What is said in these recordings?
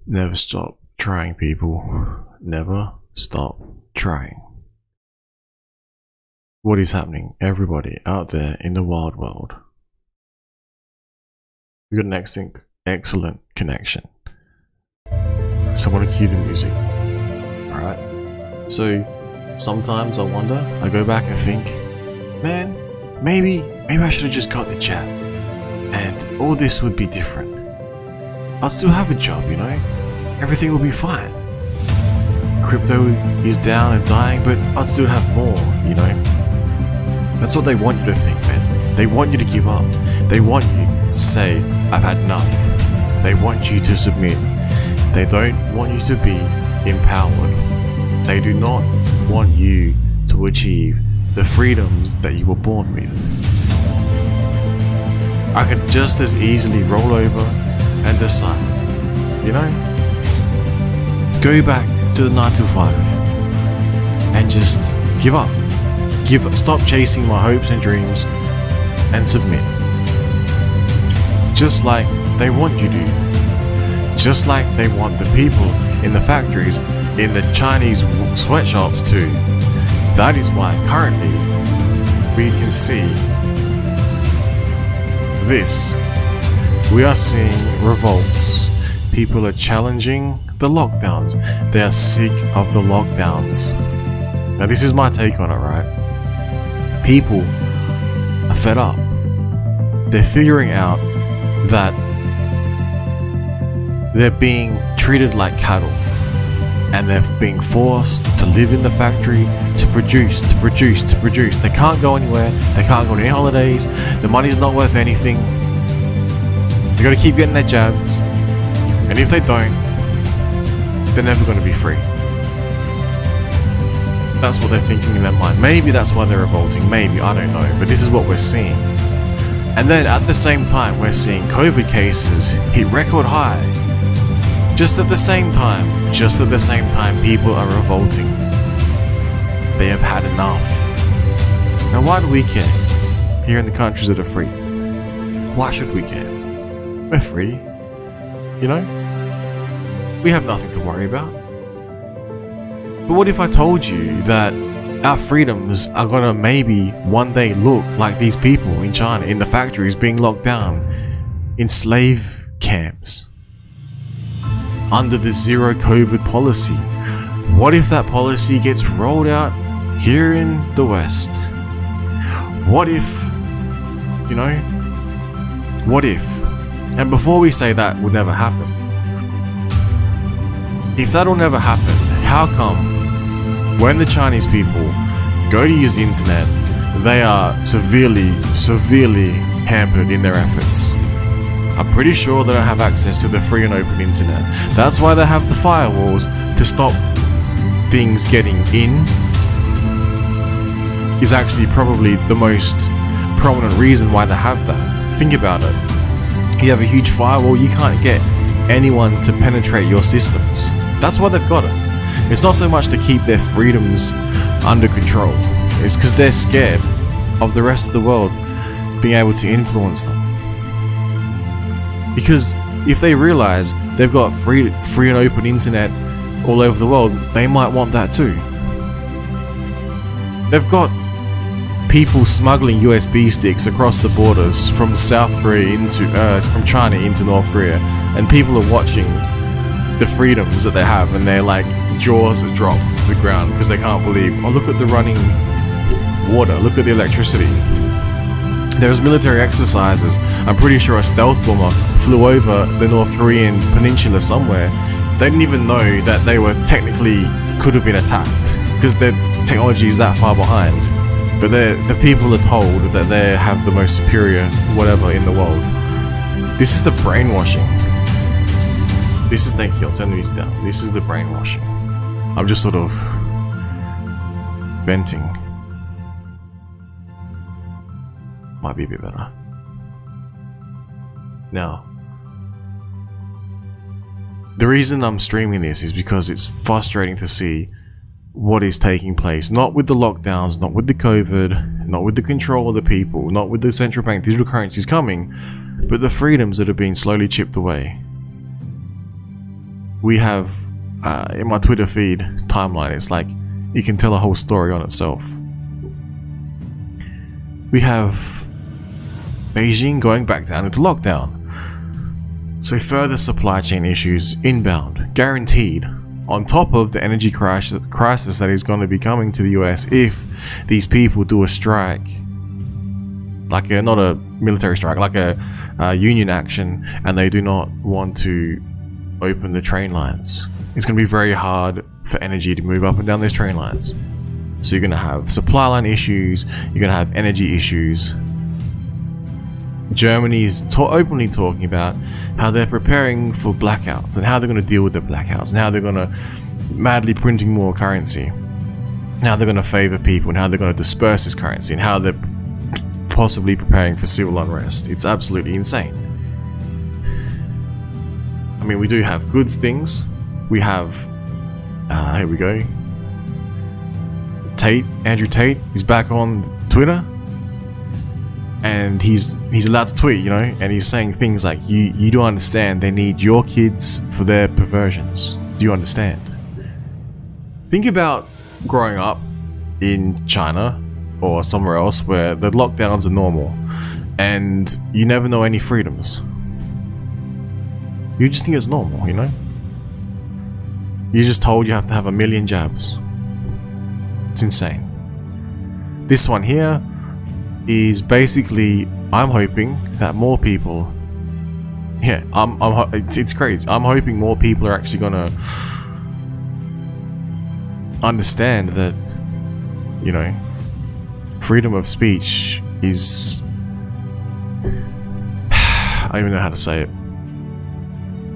Never stop trying, people. Never stop trying. What is happening, everybody out there in the wild world? We got an excellent connection. So I want to cue the music. Alright? So sometimes I wonder, I go back and think, man, maybe I should have just got the jab. And all this would be different. I'll still have a job, you know? Everything will be fine. Crypto is down and dying, but I'd still have more, you know? That's what they want you to think, man. They want you to give up. They want you to say, I've had enough. They want you to submit. They don't want you to be empowered. They do not want you to achieve the freedoms that you were born with. I could just as easily roll over and decide, you know? Go back to the 9 to 5 and just give up. Stop chasing my hopes and dreams and submit. Just like they want you to. Just like they want the people in the factories, in the Chinese sweatshops too. That is why currently we can see this. We are seeing revolts. People are challenging the lockdowns. They are sick of the lockdowns. Now this is my take on it, right? People are fed up. They're figuring out that they're being treated like cattle. And they're being forced to live in the factory, to produce. They can't go anywhere. They can't go on any holidays. The money's not worth anything. They gotta keep getting their jabs. And if they don't, they're never going to be free. That's what they're thinking in their mind. Maybe that's why they're revolting. Maybe, I don't know. But this is what we're seeing. And then at the same time, we're seeing COVID cases hit record high. Just at the same time, people are revolting. They have had enough. Now why do we care? Here in the countries that are free. Why should we care? We're free. You know? We have nothing to worry about. But what if I told you that our freedoms are gonna maybe one day look like these people in China, in the factories being locked down, in slave camps, under the zero COVID policy? What if that policy gets rolled out here in the West? What if, you know, what if? And before we say that would never happen, if that'll never happen, how come when the Chinese people go to use the internet, they are severely hampered in their efforts? I'm pretty sure they don't have access to the free and open internet. That's why they have the firewalls to stop things getting in. Is actually probably the most prominent reason why they have that. Think about it. You have a huge firewall, you can't get anyone to penetrate your systems. That's why they've got it. It's not so much to keep their freedoms under control. It's because they're scared of the rest of the world being able to influence them. Because if they realize they've got free and open internet all over the world, they might want that too. They've got people smuggling USB sticks across the borders from South Korea from China into North Korea, and people are watching the freedoms that they have, and their like jaws are dropped to the ground because they can't believe, oh, look at the running water, look at the electricity. There's military exercises. I'm pretty sure a stealth bomber flew over the North Korean peninsula somewhere. They didn't even know that they were technically could have been attacked because their technology is that far behind. But the people are told that they have the most superior whatever in the world. This is the brainwashing. This is, thank you, I'll turn these down. This is the brainwashing. I'm just sort of venting. Might be a bit better. Now, the reason I'm streaming this is because it's frustrating to see what is taking place. Not with the lockdowns, not with the COVID, not with the control of the people, not with the central bank digital currencies coming, but the freedoms that are being slowly chipped away. we have in my Twitter feed timeline, it's like you can tell a whole story on itself. We have Beijing going back down into lockdown. So further supply chain issues inbound, guaranteed, on top of the energy crisis that is going to be coming to the US if these people do a strike, like not a military strike, like a union action, and they do not want to open the train lines. It's going to be very hard for energy to move up and down those train lines. So you're going to have supply line issues, you're going to have energy issues. Germany is openly talking about how they're preparing for blackouts and how they're going to deal with the blackouts and how they're going to madly printing more currency, and how they're going to favor people and how they're going to disperse this currency and how they're possibly preparing for civil unrest. It's absolutely insane. I mean, we do have good things. We have, here we go. Andrew Tate is back on Twitter. And he's allowed to tweet, you know, and he's saying things like, you don't understand, they need your kids for their perversions. Do you understand? Think about growing up in China or somewhere else where the lockdowns are normal and you never know any freedoms. You just think it's normal, you know? You're just told you have to have 1 million jabs. It's insane. This one here is basically, I'm hoping that more people, it's crazy. I'm hoping more people are actually gonna understand that, you know, freedom of speech is, I don't even know how to say it.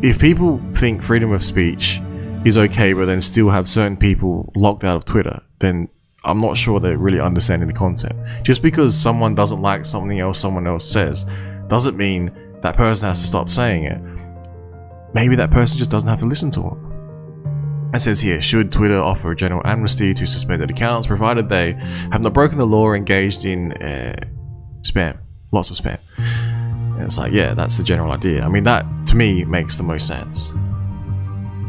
If people think freedom of speech is okay, but then still have certain people locked out of Twitter, then I'm not sure they're really understanding the concept. Just because someone doesn't like something else someone else says doesn't mean that person has to stop saying it. Maybe that person just doesn't have to listen to them. It says here, should Twitter offer a general amnesty to suspended accounts provided they have not broken the law or engaged in spam, lots of spam. And it's like, yeah, that's the general idea. I mean, that to me makes the most sense.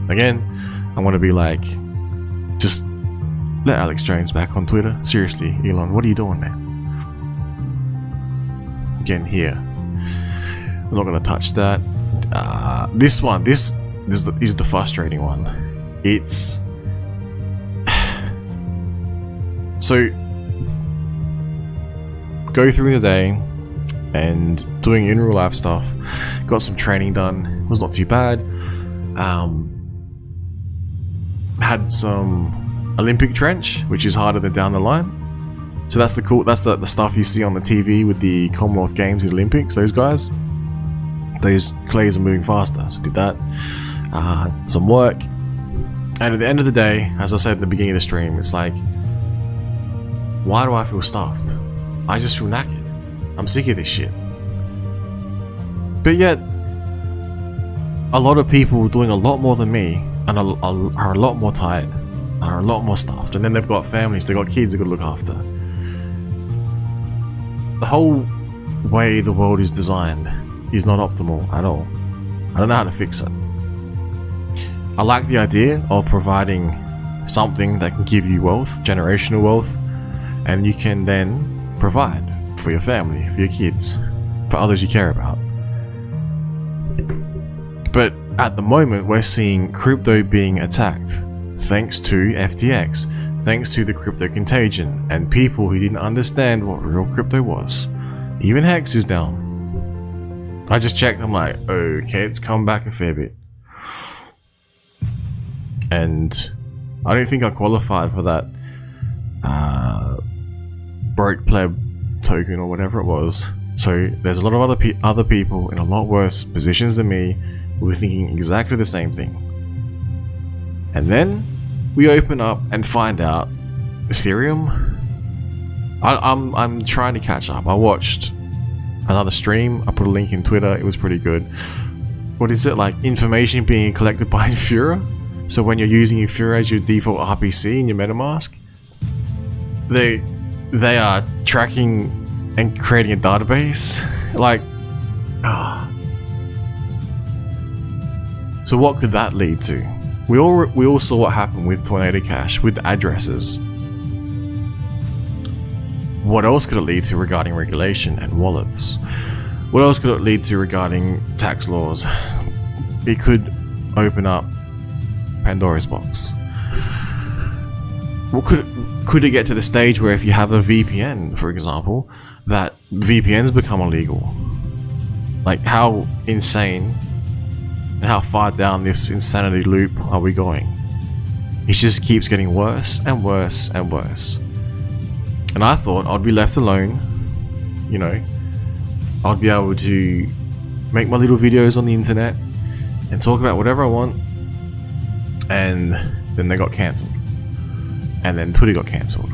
Again, I want to be like, just let Alex Jones back on Twitter. Seriously, Elon, what are you doing, man? Again, here. I'm not going to touch that. This one, this is the frustrating one. It's... So, go through the day and doing in-real life stuff. Got some training done. It was not too bad. Had some Olympic trench, which is harder than down the line. So that's the stuff you see on the TV with the Commonwealth Games and Olympics. Those guys, those clays are moving faster. So did that. Some work, and at the end of the day, as I said at the beginning of the stream, it's like, why do I feel stuffed? I just feel knackered. I'm sick of this shit. But yet, a lot of people doing a lot more than me and are a lot more tired. Are a lot more stuffed, and then they've got families, they've got kids they've got to look after. The whole way the world is designed is not optimal at all. I don't know how to fix it. I like the idea of providing something that can give you wealth, generational wealth, and you can then provide for your family, for your kids, for others you care about. But at the moment, we're seeing crypto being attacked. Thanks to FTX, thanks to the crypto contagion, and people who didn't understand what real crypto was. Even Hex is down. I just checked, I'm like, okay, it's come back a fair bit. And I don't think I qualified for that broke pleb token or whatever it was. So there's a lot of other people in a lot worse positions than me who were thinking exactly the same thing. And then we open up and find out Ethereum. I'm trying to catch up. I watched another stream. I put a link in Twitter. It was pretty good. What is it, like information being collected by Infura? So when you're using Infura as your default RPC in your MetaMask, they are tracking and creating a database. Like, So what could that lead to? We all saw what happened with Tornado Cash, with addresses. What else could it lead to regarding regulation and wallets? What else could it lead to regarding tax laws? It could open up Pandora's box. What could it get to the stage where if you have a VPN, for example, that VPNs become illegal? Like, how insane and how far down this insanity loop are we going? It just keeps getting worse and worse and worse. And I thought I'd be left alone, you know, I'd be able to make my little videos on the internet and talk about whatever I want, and then they got cancelled. And then Twitter got cancelled.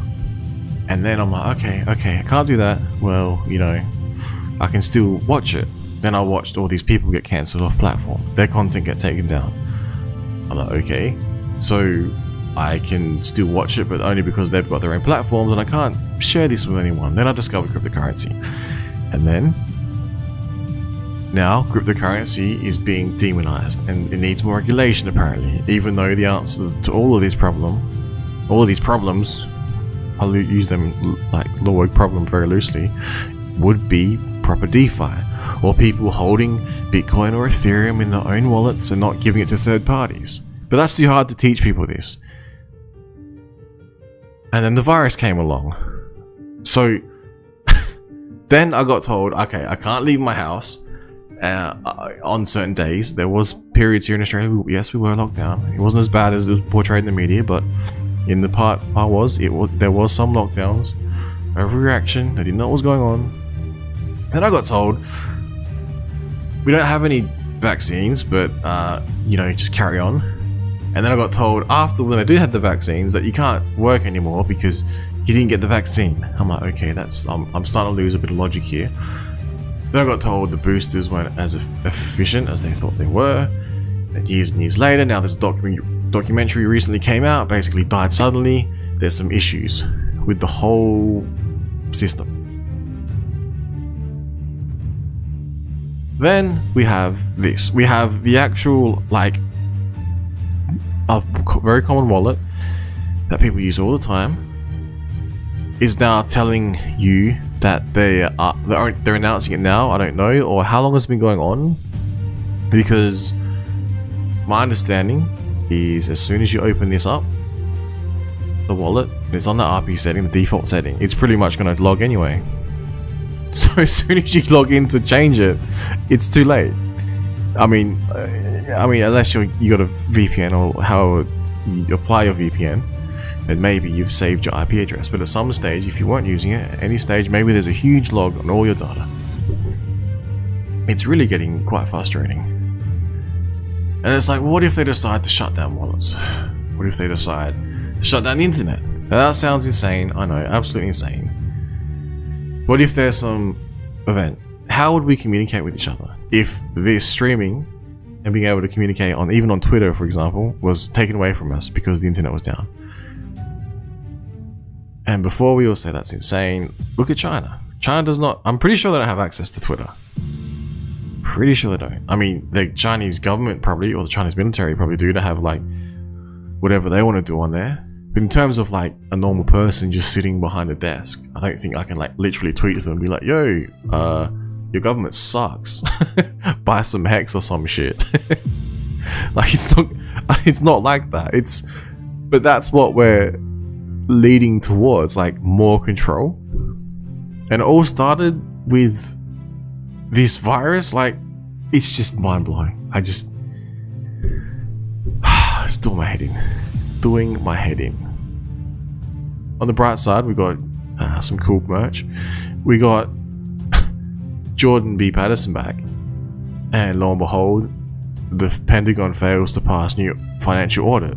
And then I'm like, okay, I can't do that. Well, you know, I can still watch it. Then I watched all these people get cancelled off platforms. Their content get taken down. I'm like, okay, so I can still watch it, but only because they've got their own platforms and I can't share this with anyone. Then I discovered cryptocurrency. And then now cryptocurrency is being demonized and it needs more regulation apparently, even though the answer to all of these problems, I'll use them like the word problem very loosely, would be proper DeFi, or people holding Bitcoin or Ethereum in their own wallets and not giving it to third parties. But that's too hard to teach people this. And then the virus came along. So then I got told, okay, I can't leave my house on certain days. There was periods here in Australia, yes, we were locked down. It wasn't as bad as it was portrayed in the media, but in the part there was some lockdowns. Overreaction, I didn't know what was going on. Then I got told, we don't have any vaccines, but you know, just carry on. And then I got told after, when I did have the vaccines, that you can't work anymore because you didn't get the vaccine. I'm like, okay, I'm starting to lose a bit of logic here. Then I got told the boosters weren't as efficient as they thought they were. And years later, now this documentary recently came out, basically died suddenly. There's some issues with the whole system. Then we have this. We have the actual, like, a very common wallet that people use all the time is now telling you that they're announcing it now. I don't know, or how long it's been going on, because my understanding is as soon as you open this up, the wallet, it's on the RP setting, the default setting, it's pretty much going to log anyway. So as soon as you log in to change it, it's too late. I mean, unless you got a VPN or however you apply your VPN, and maybe you've saved your IP address. But at some stage, if you weren't using it at any stage, maybe there's a huge log on all your data. It's really getting quite frustrating. And it's like, what if they decide to shut down wallets? What if they decide to shut down the internet? Now, that sounds insane. I know, absolutely insane. What if there's some event? How would we communicate with each other if this streaming and being able to communicate on, even on Twitter, for example, was taken away from us because the internet was down? And before we all say that's insane, look at China. China does not, I'm pretty sure they don't have access to Twitter. Pretty sure they don't. I mean, the Chinese government probably, or the Chinese military probably do to have like whatever they want to do on there. But in terms of like a normal person just sitting behind a desk, I don't think I can like literally tweet to them and be like, yo, your government sucks. Buy some Hex or some shit. Like, it's not like that. But that's what we're leading towards, like more control. And it all started with this virus. Like, it's just mind-blowing. It's doing my head in. On the bright side, we got some cool merch. We got Jordan B. Patterson back, and lo and behold, the Pentagon fails to pass new financial audit.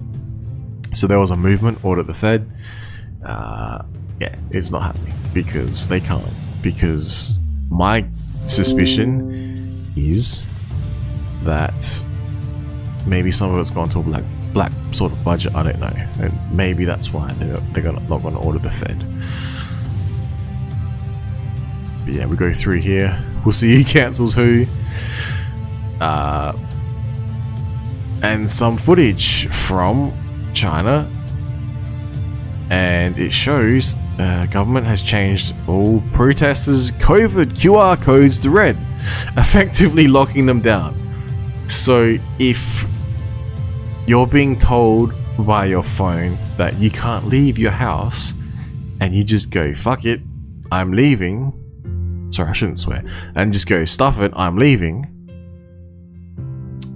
So there was a movement, audit the Fed. Yeah, it's not happening because they can't. Because my suspicion is that maybe some of it's gone to a black sort of budget. I don't know, and maybe that's why they're not going to audit the Fed. But yeah, we go through here. We'll see who cancels who. and some footage from China, and it shows government has changed all protesters' COVID QR codes to red, effectively locking them down. So if you're being told by your phone that you can't leave your house, and you just go, fuck it, I'm leaving. Sorry, I shouldn't swear. And just go, stuff it, I'm leaving.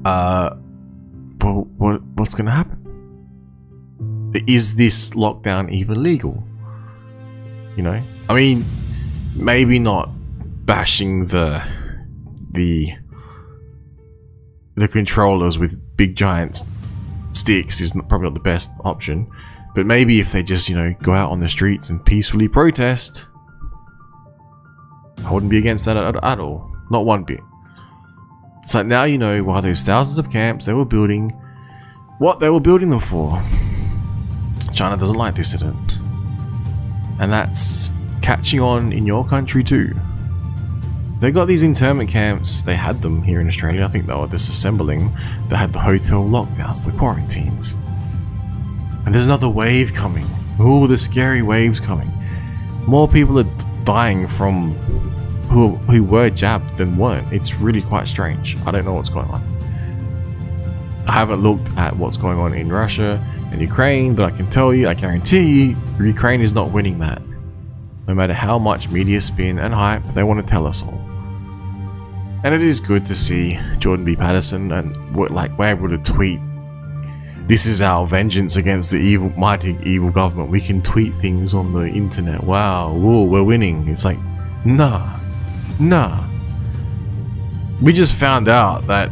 But what's gonna happen? Is this lockdown even legal? You know? I mean, maybe not bashing the controllers with big giant sticks is probably not the best option. But maybe if they just, you know, go out on the streets and peacefully protest, I wouldn't be against that at all. Not one bit. It's like, now you know why those thousands of camps they were building, what they were building them for. China doesn't like dissident. And that's catching on in your country too. They got these internment camps, they had them here in Australia, I think they were disassembling. They had the hotel lockdowns, the quarantines. And there's another wave coming. Ooh, the scary wave's coming. More people are dying from who were jabbed than weren't. It's really quite strange. I don't know what's going on. I haven't looked at what's going on in Russia and Ukraine, but I can tell you, I guarantee you, Ukraine is not winning that. No matter how much media spin and hype they want to tell us all. And it is good to see Jordan B. Patterson and we're able to tweet, this is our vengeance against the mighty evil government. We can tweet things on the internet. Wow, whoa, we're winning. It's like, nah. We just found out that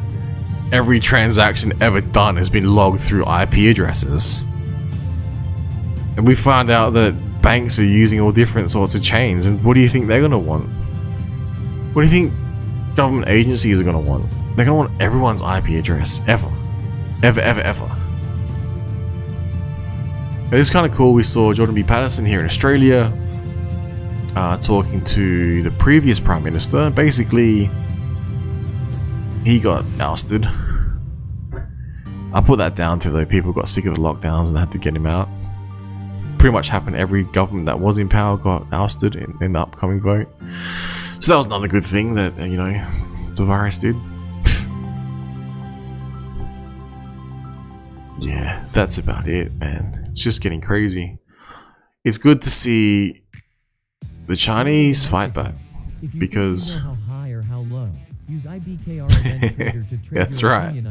every transaction ever done has been logged through IP addresses. And we found out that banks are using all different sorts of chains. And what do you think they're going to want? What do you think government agencies are going to want? They're going to want everyone's IP address. Ever. It's kind of cool. We saw Jordan B. Patterson here in Australia talking to the previous Prime Minister. Basically, he got ousted. I put that down to the people got sick of the lockdowns and had to get him out. Pretty much happened. Every government that was in power got ousted in the upcoming vote. So that was another good thing that, you know, the virus did. Yeah, that's about it, man. It's just getting crazy. It's good to see the Chinese fight back, because that's right.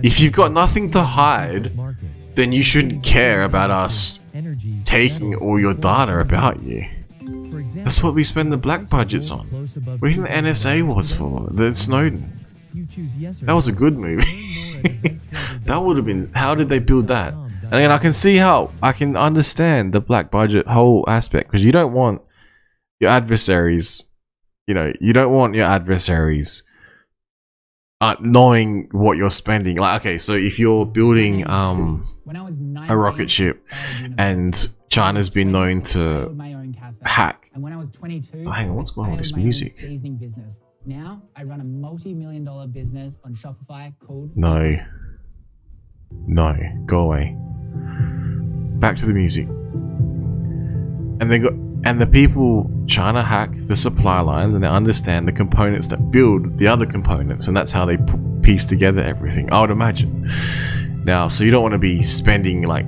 If you've got nothing to hide, then you shouldn't care about us taking all your data about you. That's what we spend the black budgets on. What do you think the NSA was for? The Snowden. That was a good movie. That would have been, how did they build that? And again, I can see how, I can understand the black budget whole aspect, because you don't want your adversaries, you know, you don't want your adversaries knowing what you're spending. Like, okay, so if you're building a rocket ship and China's been known to hack. And when I was 22, oh, hang on, what's going on with this music? Now I run a multi-million-dollar business on Shopify called No, go away. Back to the music. And they got, and the people, China hack the supply lines and they understand the components that build the other components, and that's how they piece together everything, I would imagine. Now, so you don't want to be spending like,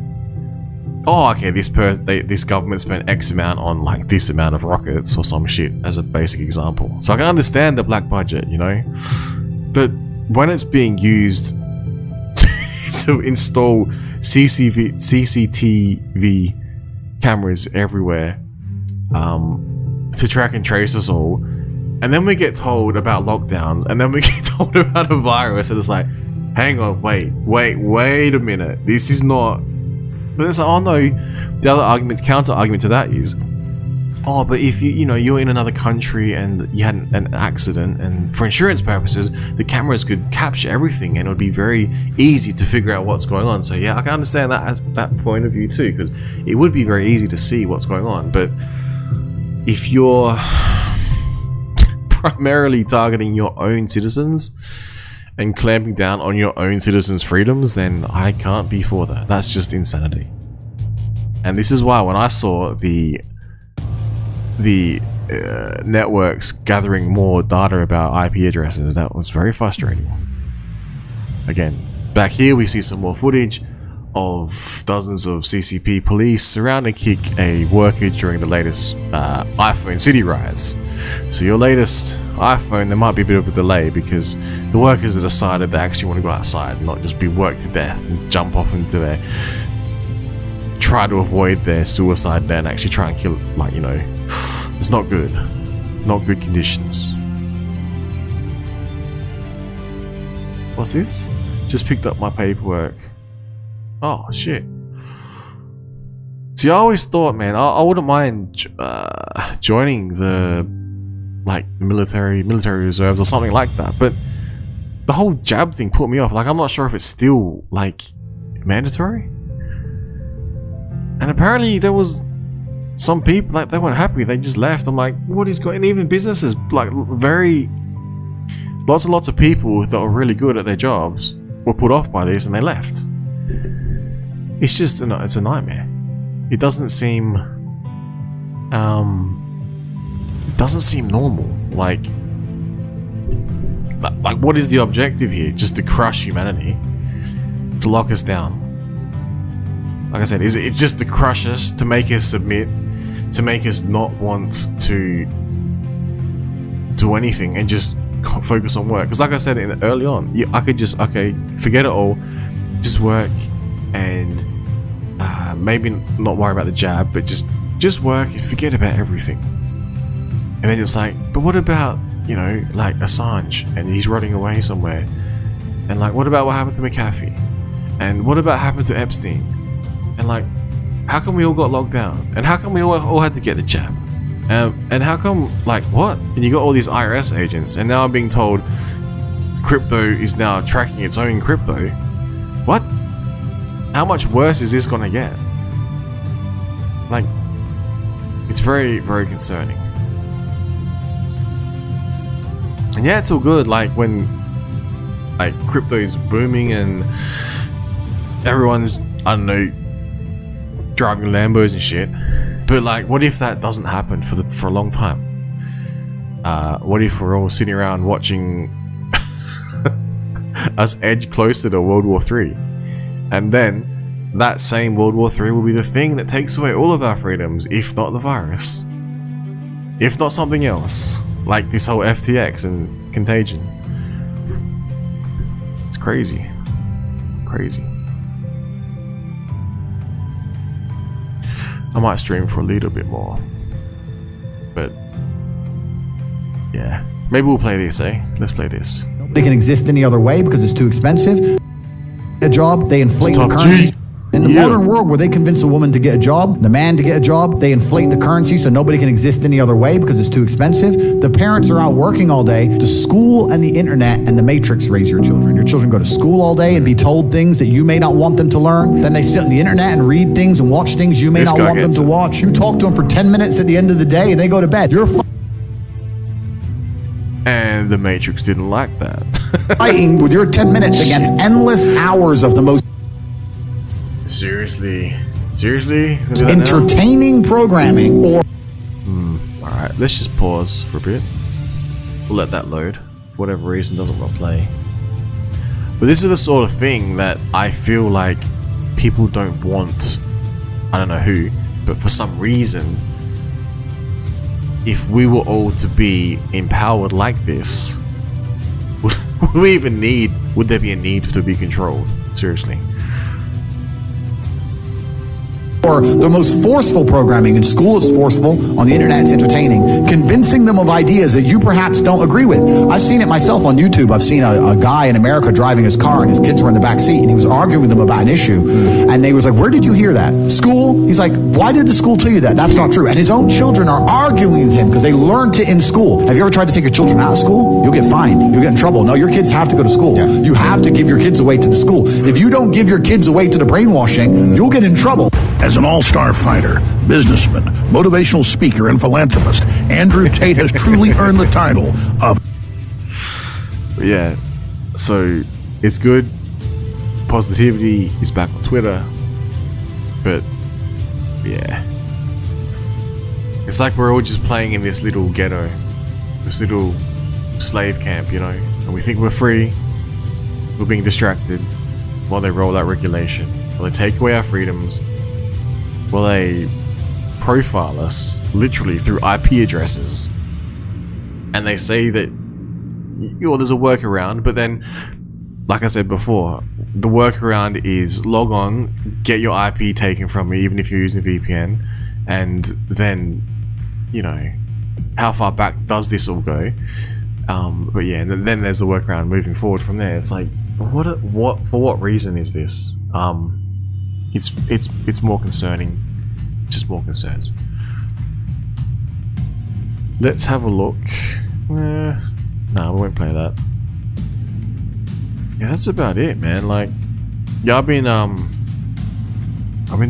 oh, okay, this government spent X amount on like this amount of rockets or some shit, as a basic example. So I can understand the black budget, you know, but when it's being used to install CCTV cameras everywhere to track and trace us all, and then we get told about lockdowns, and then we get told about a virus, and it's like, hang on, wait a minute, this is not. But it's like, oh no, the other argument, counter argument to that is, oh, but if you're in another country and you had an accident, and for insurance purposes, the cameras could capture everything and it would be very easy to figure out what's going on. So yeah, I can understand that point of view too, because it would be very easy to see what's going on. But if you're primarily targeting your own citizens and clamping down on your own citizens' freedoms, then I can't be for that. That's just insanity. And this is why when I saw the networks gathering more data about IP addresses, that was very frustrating. Again, back here we see some more footage of dozens of CCP police surrounding kick a worker during the latest iPhone City riots. So your latest iPhone, there might be a bit of a delay because the workers have decided they actually want to go outside and not just be worked to death and jump off into their... try to avoid their suicide there and actually try and kill, like, you know, it's not good. Not good conditions. What's this? Just picked up my paperwork. Oh, shit. See, I always thought, man, I wouldn't mind joining the, like, military reserves or something like that, but the whole jab thing put me off. Like, I'm not sure if it's still, like, mandatory. And apparently there was some people, like, they weren't happy, they just left. I'm like, what is going on? And even businesses, like, lots and lots of people that are really good at their jobs were put off by this and they left. It's just, it's a nightmare. It doesn't seem, normal. Like, what is the objective here? Just to crush humanity? To lock us down? Like I said, is it just to crush us, to make us submit, to make us not want to do anything and just focus on work? Because like I said early on, I could just, okay, forget it all, just work and maybe not worry about the jab, but just work and forget about everything. And then it's like, but what about, you know, like Assange and he's running away somewhere? And like, what about what happened to McAfee? And what about happened to Epstein? And like, how come we all got locked down? And how come we all had to get the jab? And how come, like, what? And you got all these IRS agents, and now I'm being told crypto is now tracking its own crypto. What? How much worse is this gonna get? Like, it's very, very concerning. And yeah, it's all good, like, when, like, crypto is booming and everyone's, I don't know, driving Lambos and shit. But like, what if that doesn't happen for a long time? What if we're all sitting around watching us edge closer to World War III? And then that same World War III will be the thing that takes away all of our freedoms, if not the virus. If not something else, like this whole FTX and Contagion. It's crazy. Crazy. I might stream for a little bit more, but yeah, maybe we'll play this, eh? Let's play this. They can exist any other way because it's too expensive. A job, they inflate the currency. In the modern world where they convince a woman to get a job, the man to get a job, they inflate the currency so nobody can exist any other way because it's too expensive. The parents are out working all day. The school and the internet and the matrix raise your children. Your children go to school all day and be told things that you may not want them to learn. Then they sit on the internet and read things and watch things you may not want them to watch. You talk to them for 10 minutes at the end of the day and they go to bed. You're and the Matrix didn't like that. fighting with your 10 minutes against endless hours of the most Seriously? entertaining programming. Or Alright, let's just pause for a bit. We'll let that load. For whatever reason, doesn't want to play. But this is the sort of thing that I feel like people don't want. I don't know who, but for some reason, if we were all to be empowered like this, would there be a need to be controlled? Seriously. Or the most forceful programming. In school it's forceful, on the internet it's entertaining, convincing them of ideas that you perhaps don't agree with. I've seen it myself on YouTube. I've seen a guy in America driving his car and his kids were in the back seat and he was arguing with them about an issue and they was like, where did you hear that? School? He's like, why did the school tell you that? That's not true. And his own children are arguing with him because they learned it in school. Have you ever tried to take your children out of school? You'll get fined. You'll get in trouble. No, your kids have to go to school. You have to give your kids away to the school. If you don't give your kids away to the brainwashing, you'll get in trouble. As an all-star fighter, businessman, motivational speaker, and philanthropist, Andrew Tate has truly earned the title of... Yeah, So it's good. Positivity is back on Twitter. But yeah. It's like we're all just playing in this little ghetto. This little slave camp, you know. And we think we're free. We're being distracted while they roll out regulation. While they take away our freedoms. While they profile us literally through IP addresses. And they say that there's a workaround, but then, like I said before, the workaround is log on, get your IP taken from you, even if you're using VPN, and then, you know, how far back does this all go? But yeah, and then there's the workaround moving forward from there. It's like, what for what reason is this? It's more concerning. Just more concerns. Let's have a look. No, we won't play that. Yeah, that's about it, man. Like, yeah, I've been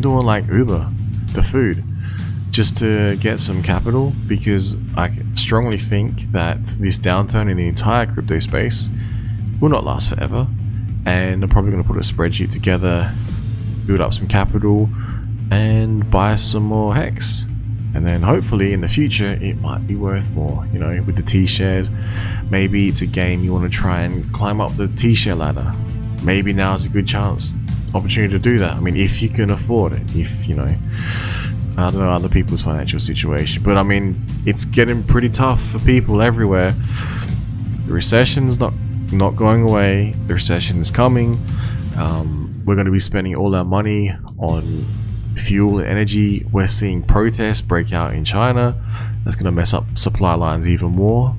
doing like Uber, the food, just to get some capital, because I strongly think that this downturn in the entire crypto space will not last forever, and I'm probably going to put a spreadsheet together, build up some capital, and buy some more Hex. And then hopefully in the future it might be worth more, you know, with the T-shares. Maybe it's a game you want to try and climb up the T-share ladder. Maybe now's a good opportunity to do that. I mean, if you can afford it, if, you know, I don't know other people's financial situation, but I mean, it's getting pretty tough for people everywhere. The recession's not going away. The recession is coming. We're going to be spending all our money on fuel and energy. We're seeing protests break out in China. That's going to mess up supply lines even more.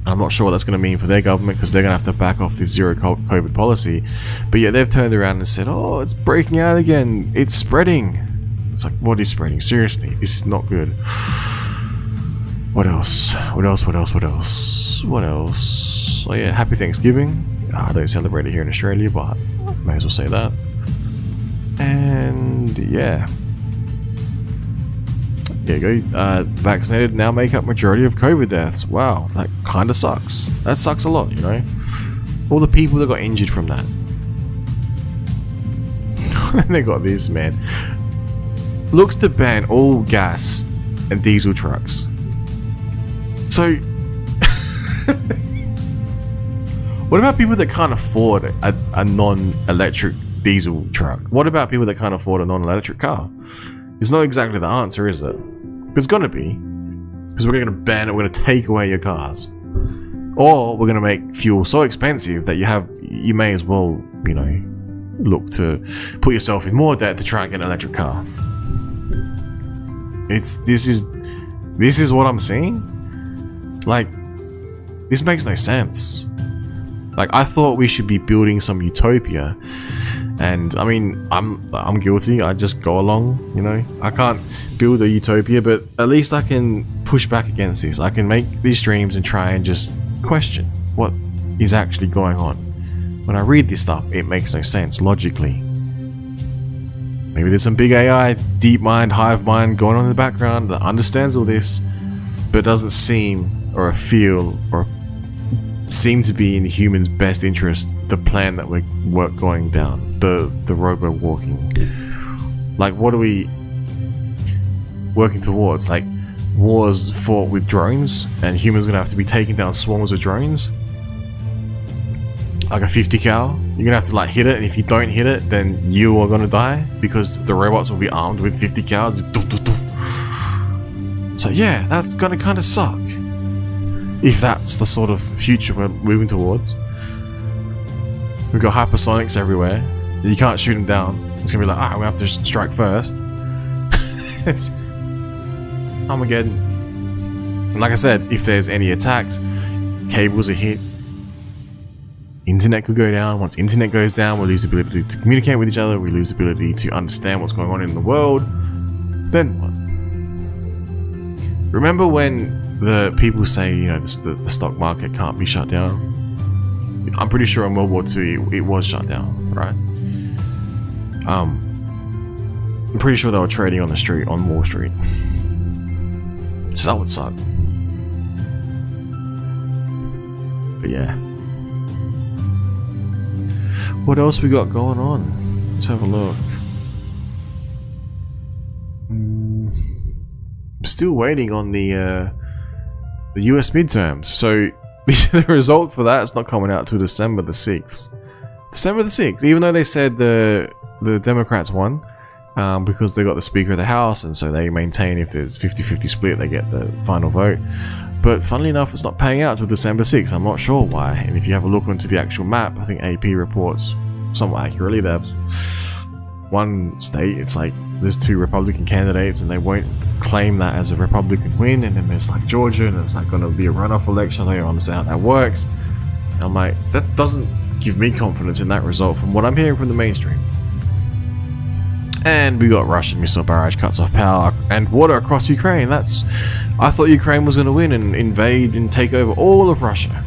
I'm not sure what that's going to mean for their government, because they're going to have to back off this zero COVID policy. But yeah, they've turned around and said, oh, it's breaking out again. It's spreading. It's like, what is spreading? Seriously, this is not good. What else? What else? Oh yeah, happy Thanksgiving. I don't celebrate it here in Australia, but I may as well say that. And yeah, there you go. Vaccinated now make up majority of COVID deaths. Wow, that kind of sucks. That sucks a lot, you know. All the people that got injured from that. And they got this, man. Looks to ban all gas and diesel trucks. So, what about people that can't afford a non-electric diesel truck? What about people that can't afford a non-electric car? It's not exactly the answer, is it? But it's gonna be, because we're gonna ban it. We're gonna take away your cars, or we're gonna make fuel so expensive that you may as well, you know, look to put yourself in more debt to try and get an electric car. This is what I'm seeing. Like, this makes no sense. Like, I thought we should be building some utopia. And I mean, I'm guilty. I just go along, you know. I can't build a utopia, but at least I can push back against this. I can make these streams and try and just question what is actually going on. When I read this stuff, it makes no sense logically. Maybe there's some big AI, deep mind, hive mind going on in the background that understands all this, but doesn't seem or feel or seem to be in humans' best interest, the plan that we're going down, the robo walking. Like, what are we working towards? Like, wars fought with drones, and humans are gonna have to be taking down swarms of drones? Like a 50 cal? You're gonna have to like hit it, and if you don't hit it, then you are gonna die, because the robots will be armed with 50 cals. So yeah, that's gonna kind of suck. If that's the sort of future we're moving towards. We've got hypersonics everywhere. You can't shoot them down. It's gonna be like, we have to strike first. It's Armageddon. And like I said, if there's any attacks, cables are hit, internet could go down. Once internet goes down, we lose the ability to communicate with each other, we lose the ability to understand what's going on in the world. Then what? Remember when the people say, you know, the stock market can't be shut down? I'm pretty sure in World War II it was shut down, right? I'm pretty sure they were trading on the street, on Wall Street. So that would suck. But yeah. What else we got going on? Let's have a look. I'm still waiting on the US midterms. So the result for that is not coming out till December the 6th. December the 6th, even though they said the Democrats won because they got the Speaker of the House, and so they maintain if there's 50-50 split, they get the final vote. But funnily enough, it's not paying out till December 6th. I'm not sure why. And if you have a look onto the actual map, I think AP reports somewhat accurately that one state, it's like there's 2 Republican candidates and they won't claim that as a Republican win, and then there's like Georgia and it's like going to be a runoff election. I don't understand how that works. And I'm like, that doesn't give me confidence in that result from what I'm hearing from the mainstream. And we got Russian missile barrage cuts off power and water across Ukraine. I thought Ukraine was going to win and invade and take over all of Russia.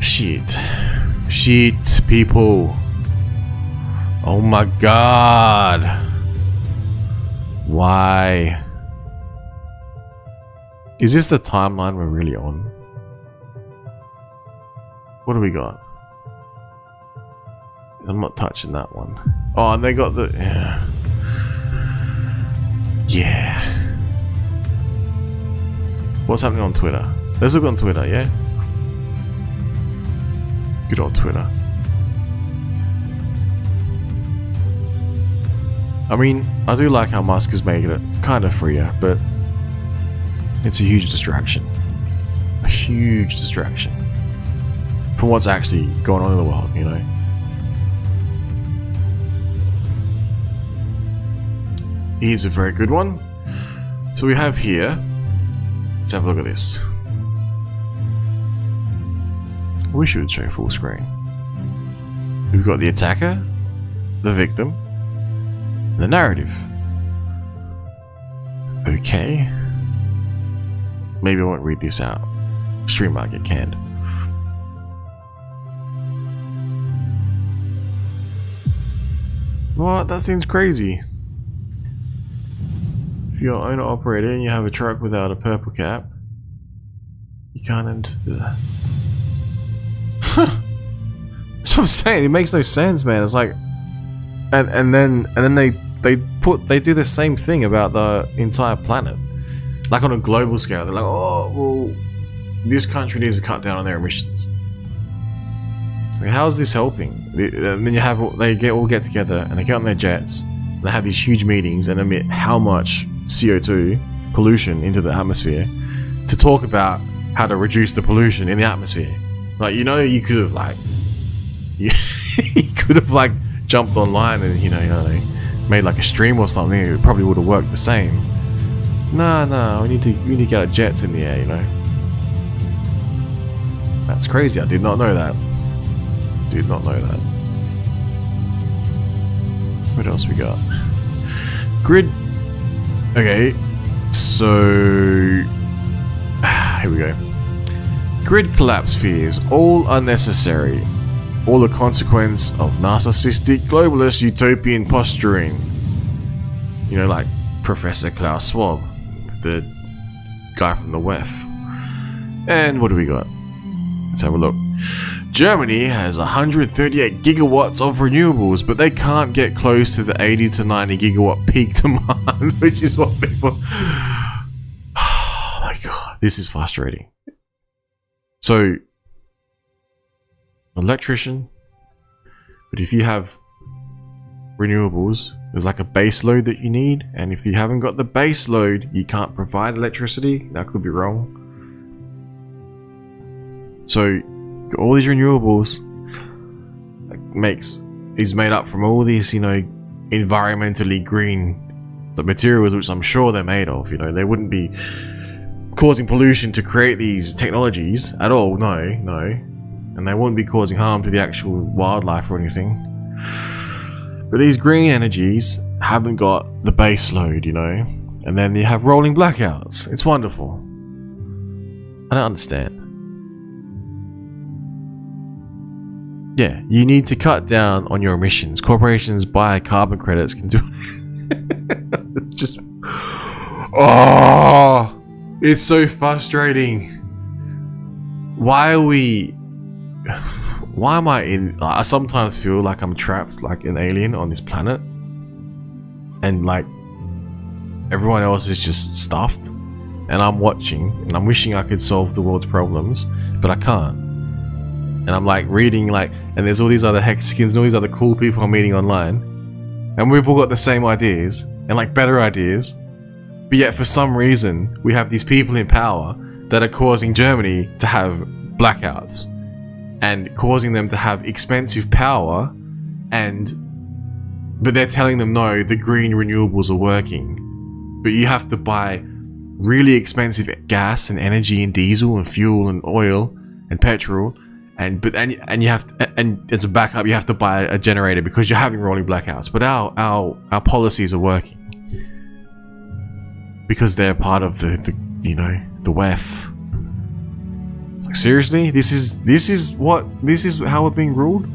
Shit, people. Oh my god. Why? Is this the timeline we're really on? What do we got? I'm not touching that one. Oh, and they got the... Yeah. What's happening on Twitter? Let's look on Twitter, yeah? Good old Twitter. I mean, I do like how Musk is making it kind of freer, but it's a huge distraction. A huge distraction from what's actually going on in the world, you know? Here's a very good one. So we have here, let's have a look at this. We should show full screen. We've got the attacker, the victim, and the narrative. Okay. Maybe I won't read this out. Stream might get canned. What? That seems crazy. If you're an owner operator and you have a truck without a purple cap, you can't enter the... That's what I'm saying. It makes no sense, man. It's like, and then they do the same thing about the entire planet, like on a global scale. They're like, oh well, this country needs to cut down on their emissions. I mean, how is this helping? And then you have they all get together and they get on their jets. And they have these huge meetings and admit how much CO2 pollution into the atmosphere to talk about how to reduce the pollution in the atmosphere. Like, you know, you could have like, you could have like jumped online and you know, made like a stream or something. It probably would have worked the same. No, we need to get our jets in the air, you know. That's crazy. I did not know that. Did not know that. What else we got? Grid. Okay, so here we go. Grid collapse fears, all unnecessary. All a consequence of narcissistic globalist utopian posturing. You know, like Professor Klaus Schwab, the guy from the WEF. And what do we got? Let's have a look. Germany has 138 gigawatts of renewables, but they can't get close to the 80 to 90 gigawatt peak demand, which is what people... Oh my god, this is frustrating. So, electrician, but if you have renewables, there's like a base load that you need, and if you haven't got the base load, you can't provide electricity. That could be wrong. So, all these renewables is made up from all these, you know, environmentally green materials, which I'm sure they're made of. You know, they wouldn't be causing pollution to create these technologies at all. No, and they wouldn't be causing harm to the actual wildlife or anything. But these green energies haven't got the base load, you know, and then you have rolling blackouts. It's wonderful. I don't understand. Yeah, you need to cut down on your emissions. Corporations buy carbon credits, can do it. It's just... Oh! It's so frustrating. Why are we... Why am I in? I sometimes feel like I'm trapped like an alien on this planet, and like everyone else is just stuffed, and I'm watching and I'm wishing I could solve the world's problems, but I can't. And I'm like reading like, and there's all these other Hexicans and all these other cool people I'm meeting online, and we've all got the same ideas and like better ideas, but yet for some reason we have these people in power that are causing Germany to have blackouts and causing them to have expensive power, but they're telling them no, the green renewables are working, but you have to buy really expensive gas and energy and diesel and fuel and oil and petrol, and you have to, and as a backup you have to buy a generator because you're having rolling blackouts. But our policies are working because they're part of the the WEF. Like, seriously, this is how we're being ruled.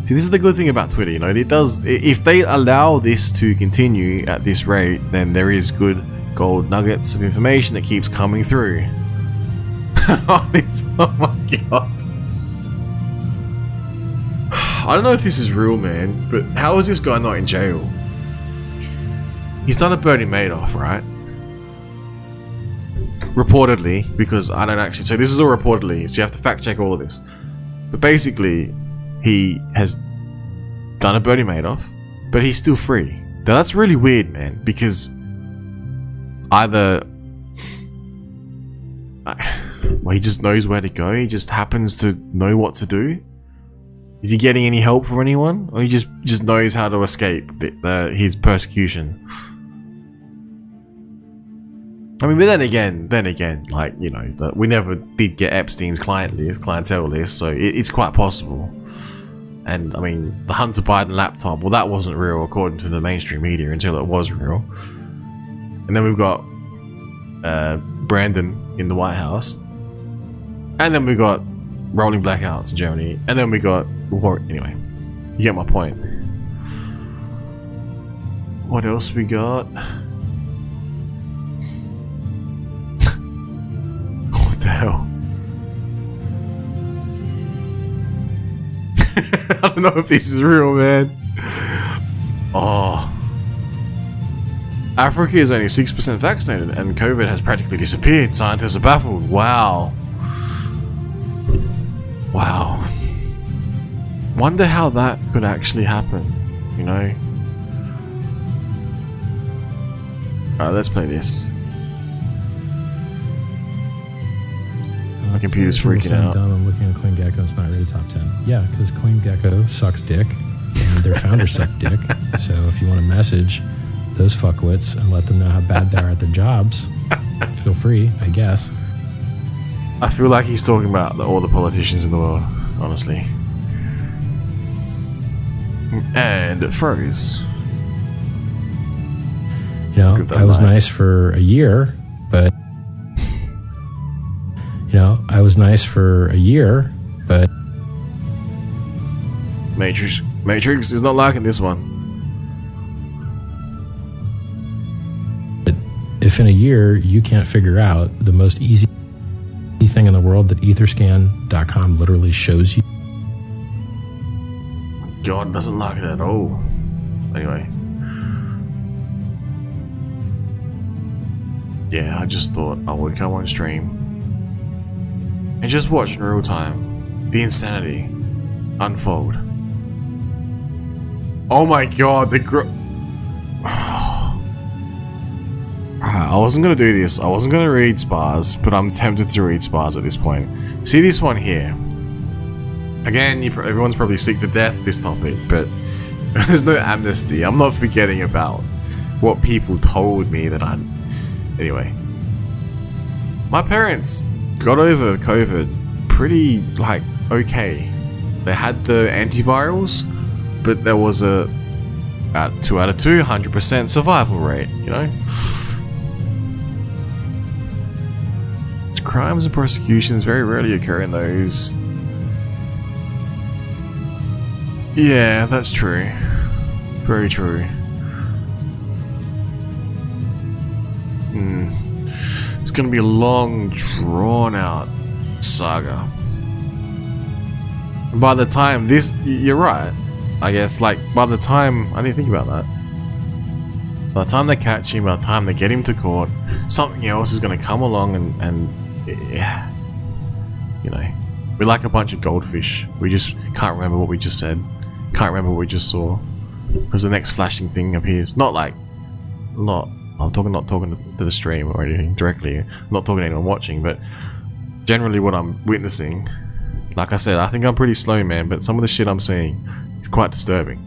See, this is the good thing about Twitter, it does, if they allow this to continue at this rate, then there is good gold nuggets of information that keeps coming through. Oh my god. I don't know if this is real, man, but how is this guy not in jail? He's done a Bernie Madoff, right? Reportedly, because I don't actually, so this is all reportedly, so you have to fact check all of this. But basically, he has done a Bernie Madoff, but he's still free. Now that's really weird, man, because either well, he just knows where to go, he just happens to know what to do. Is he getting any help from anyone, or he just knows how to escape his persecution? I mean, but then again, like, we never did get Epstein's clientele list, so it's quite possible. And I mean, the Hunter Biden laptop, well, that wasn't real according to the mainstream media until it was real. And then we've got Brandon in the White House, and then we got rolling blackouts in Germany, and then we got war. Anyway, you get my point. What else we got? What the hell? I don't know if this is real, man. Oh. Africa is only 6% vaccinated and COVID has practically disappeared. Scientists are baffled. Wow. Wow. Wonder how that could actually happen, Alright, let's play this. My computer's freaking out. Dumb. I'm looking at CoinGecko. It's not rated top 10. Yeah, because CoinGecko sucks dick, and their founders suck dick. So if you want to message those fuckwits and let them know how bad they are at their jobs, feel free, I guess. I feel like he's talking about all the politicians in the world, honestly. And it froze. I was nice for a year, but I was nice for a year, but Matrix is not liking this one. If in a year you can't figure out the most easy thing in the world that etherscan.com literally shows you, God doesn't like it at all. Anyway. Yeah, I just thought I would come on stream and just watch in real time the insanity unfold. Oh my god, I wasn't gonna do this. I wasn't gonna read spars, but I'm tempted to read spars at this point. See this one here. Again, everyone's probably sick to death of this topic, but there's no amnesty. I'm not forgetting about what people told me that I'm... Anyway. My parents got over COVID pretty, okay. They had the antivirals, but there was a 2 out of 2, 100% survival rate, Crimes and prosecutions very rarely occur in those. Yeah, that's true. Very true. It's gonna be a long, drawn out saga. By the time this, you're right. I guess, like, by the time, I didn't think about that. By the time they catch him, by the time they get him to court, something else is going to come along and yeah, you know, we're like a bunch of goldfish. We just can't remember what we just said, can't remember what we just saw, because the next flashing thing appears. I'm not talking to the stream or anything directly. I'm not talking to anyone watching, but generally what I'm witnessing, like I said, I think I'm pretty slow, man, but some of the shit I'm seeing is quite disturbing.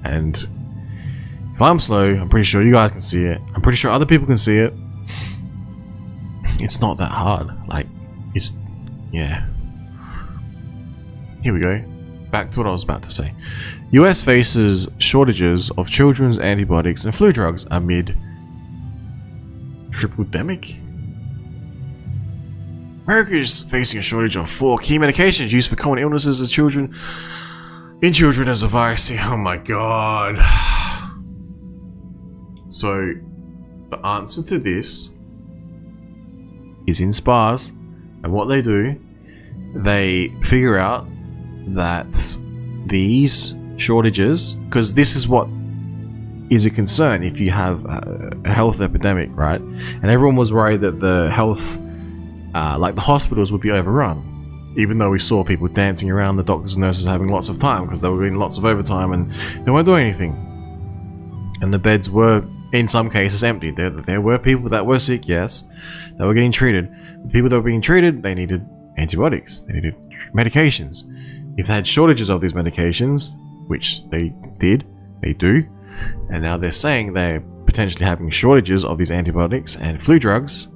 And if I'm slow, I'm pretty sure you guys can see it. I'm pretty sure other people can see it. It's not that hard. Like, it's, yeah. Here we go. Back to what I was about to say. US faces shortages of children's antibiotics and flu drugs amid triple-demic? America is facing a shortage of 4 key medications used for common illnesses in children as a virus. Oh my god. So, the answer to this is in spas, and what they do, they figure out that these shortages, because this is what is a concern if you have a health epidemic, right? And everyone was worried that the health, like the hospitals would be overrun, even though we saw people dancing around, the doctors and nurses having lots of time because they were doing lots of overtime and they weren't doing anything. And the beds were, in some cases, empty. There were people that were sick, yes, that were getting treated. The people that were being treated, they needed antibiotics, they needed medications. If they had shortages of these medications, which they do, and now they're saying they're potentially having shortages of these antibiotics and flu drugs,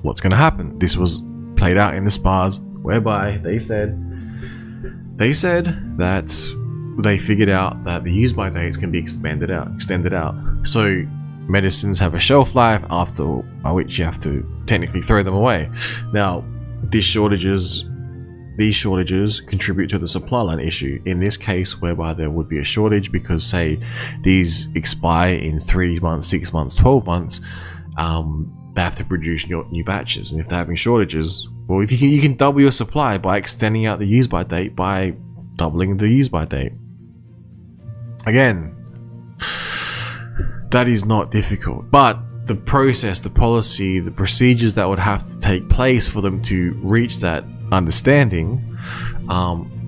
what's going to happen? This was played out in the spas, whereby they said that they figured out that the use-by dates can be extended out. So medicines have a shelf life after which you have to technically throw them away. Now, these shortages contribute to the supply line issue. In this case, whereby there would be a shortage because, say, these expire in 3 months, 6 months, 12 months, they have to produce new batches. And if they're having shortages, well, if you can double your supply by extending out the use-by date by doubling the use-by date. Again, that is not difficult, but the process, the policy, the procedures that would have to take place for them to reach that understanding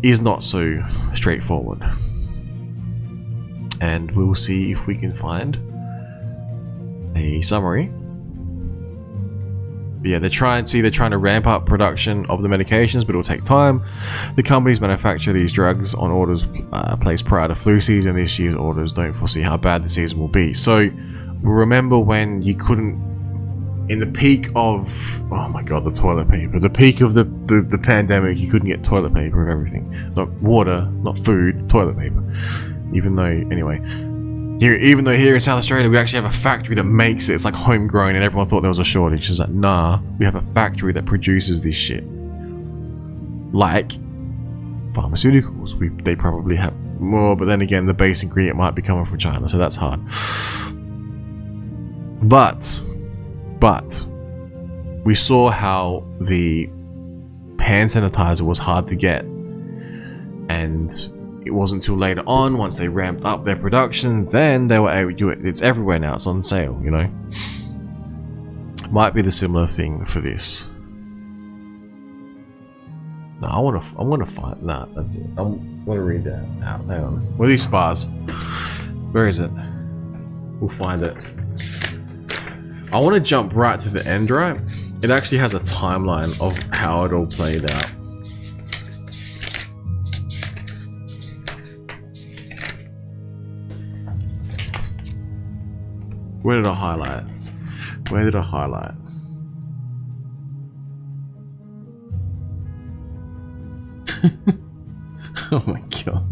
is not so straightforward. And we'll see if we can find a summary. But yeah, they're trying to ramp up production of the medications, but it'll take time. The companies manufacture these drugs on orders placed prior to flu season. This year's orders don't foresee how bad the season will be. So remember when you couldn't, in the peak of, oh my god, the toilet paper, the peak of the pandemic, you couldn't get toilet paper of everything. Not water, not food, toilet paper. Even though here in South Australia we actually have a factory that makes it. It's like homegrown, and everyone thought there was a shortage. It's like, nah, we have a factory that produces this shit. Like pharmaceuticals, they probably have more, but then again, the base ingredient might be coming from China, so that's hard. But we saw how the hand sanitizer was hard to get, and it wasn't until later on, once they ramped up their production, then they were able to do it. It's everywhere now, it's on sale, you know. Might be the similar thing for this. No, I'm gonna find that. That's it. I'm gonna read that out. Hang on. Where are these spas? Where is it? We'll find it. I want to jump right to the end, right? It actually has a timeline of how it all played out. Where did I highlight? Where did I highlight? Oh my god.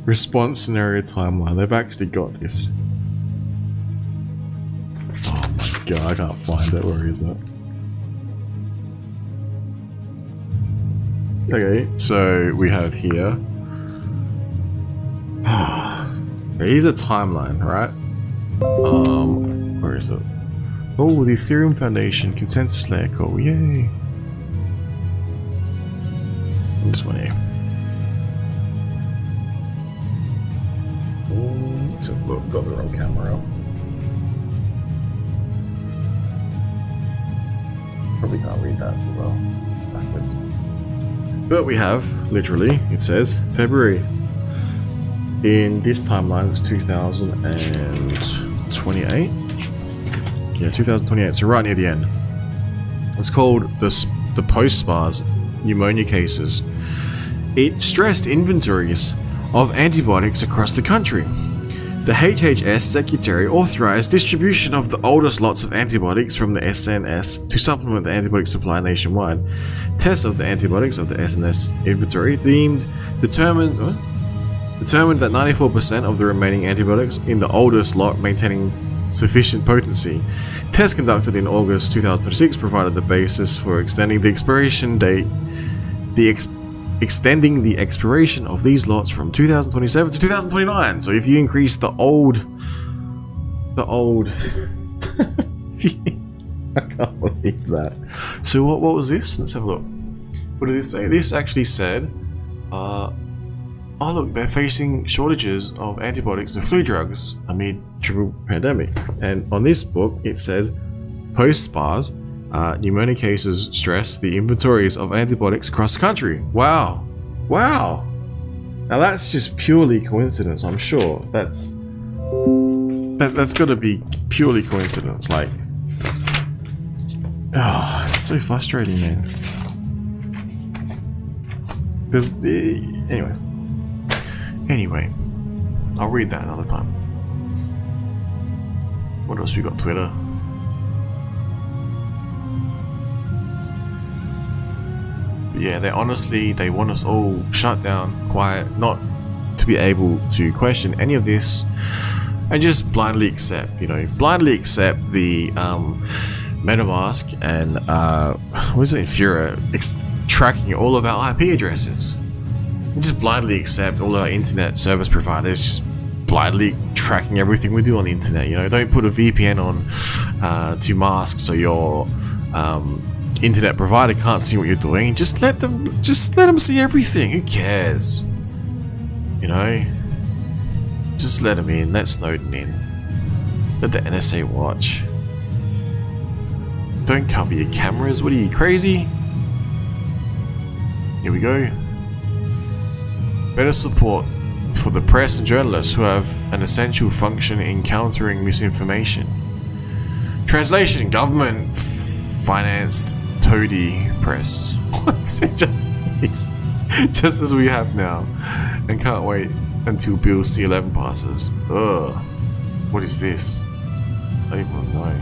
Response scenario timeline. They've actually got this. Oh my god, I can't find it. Where is it? Okay, so we have here. Here's a timeline, right? Where is it? Oh, the Ethereum Foundation consensus layer call. Yay! This one here. So look, got the wrong camera up. Probably can't read that too well. Backwards. But we have, literally, it says February. In this timeline, it's 2028. Yeah, 2028. So right near the end. It's called the post-SPARS pneumonia cases. It stressed inventories of antibiotics across the country. The HHS secretary authorized distribution of the oldest lots of antibiotics from the SNS to supplement the antibiotic supply nationwide. Tests of the antibiotics of the SNS inventory determined that 94% of the remaining antibiotics in the oldest lot maintaining sufficient potency. Tests conducted in August 2026 provided the basis for extending the expiration date, extending the expiration of these lots from 2027 to 2029. So if you increase the old I can't believe that. So what was this? Let's have a look. What did this say? This actually said, oh look, they're facing shortages of antibiotics and flu drugs amid triple pandemic. And on this book, it says, post-SPARS, pneumonia cases stress the inventories of antibiotics across the country. Wow. Wow. Now that's just purely coincidence, I'm sure. That's got to be purely coincidence. Like, oh, it's so frustrating, man. There's Anyway, I'll read that another time. What else we got? Twitter. But yeah, they want us all shut down, quiet, not to be able to question any of this, and just blindly accept, blindly accept the MetaMask and what is it, Infura, tracking all of our IP addresses. And just blindly accept all our internet service providers just blindly tracking everything we do on the internet. Don't put a VPN on to mask so your internet provider can't see what you're doing. Just let them see everything. Who cares? Just let them in. Let Snowden in. Let the NSA watch. Don't cover your cameras. What are you, crazy? Here we go. Better support for the press and journalists who have an essential function in countering misinformation. Translation: government financed toady press. What's it just as we have now, and can't wait until Bill C-11 passes. Ugh. What is this? I don't even know.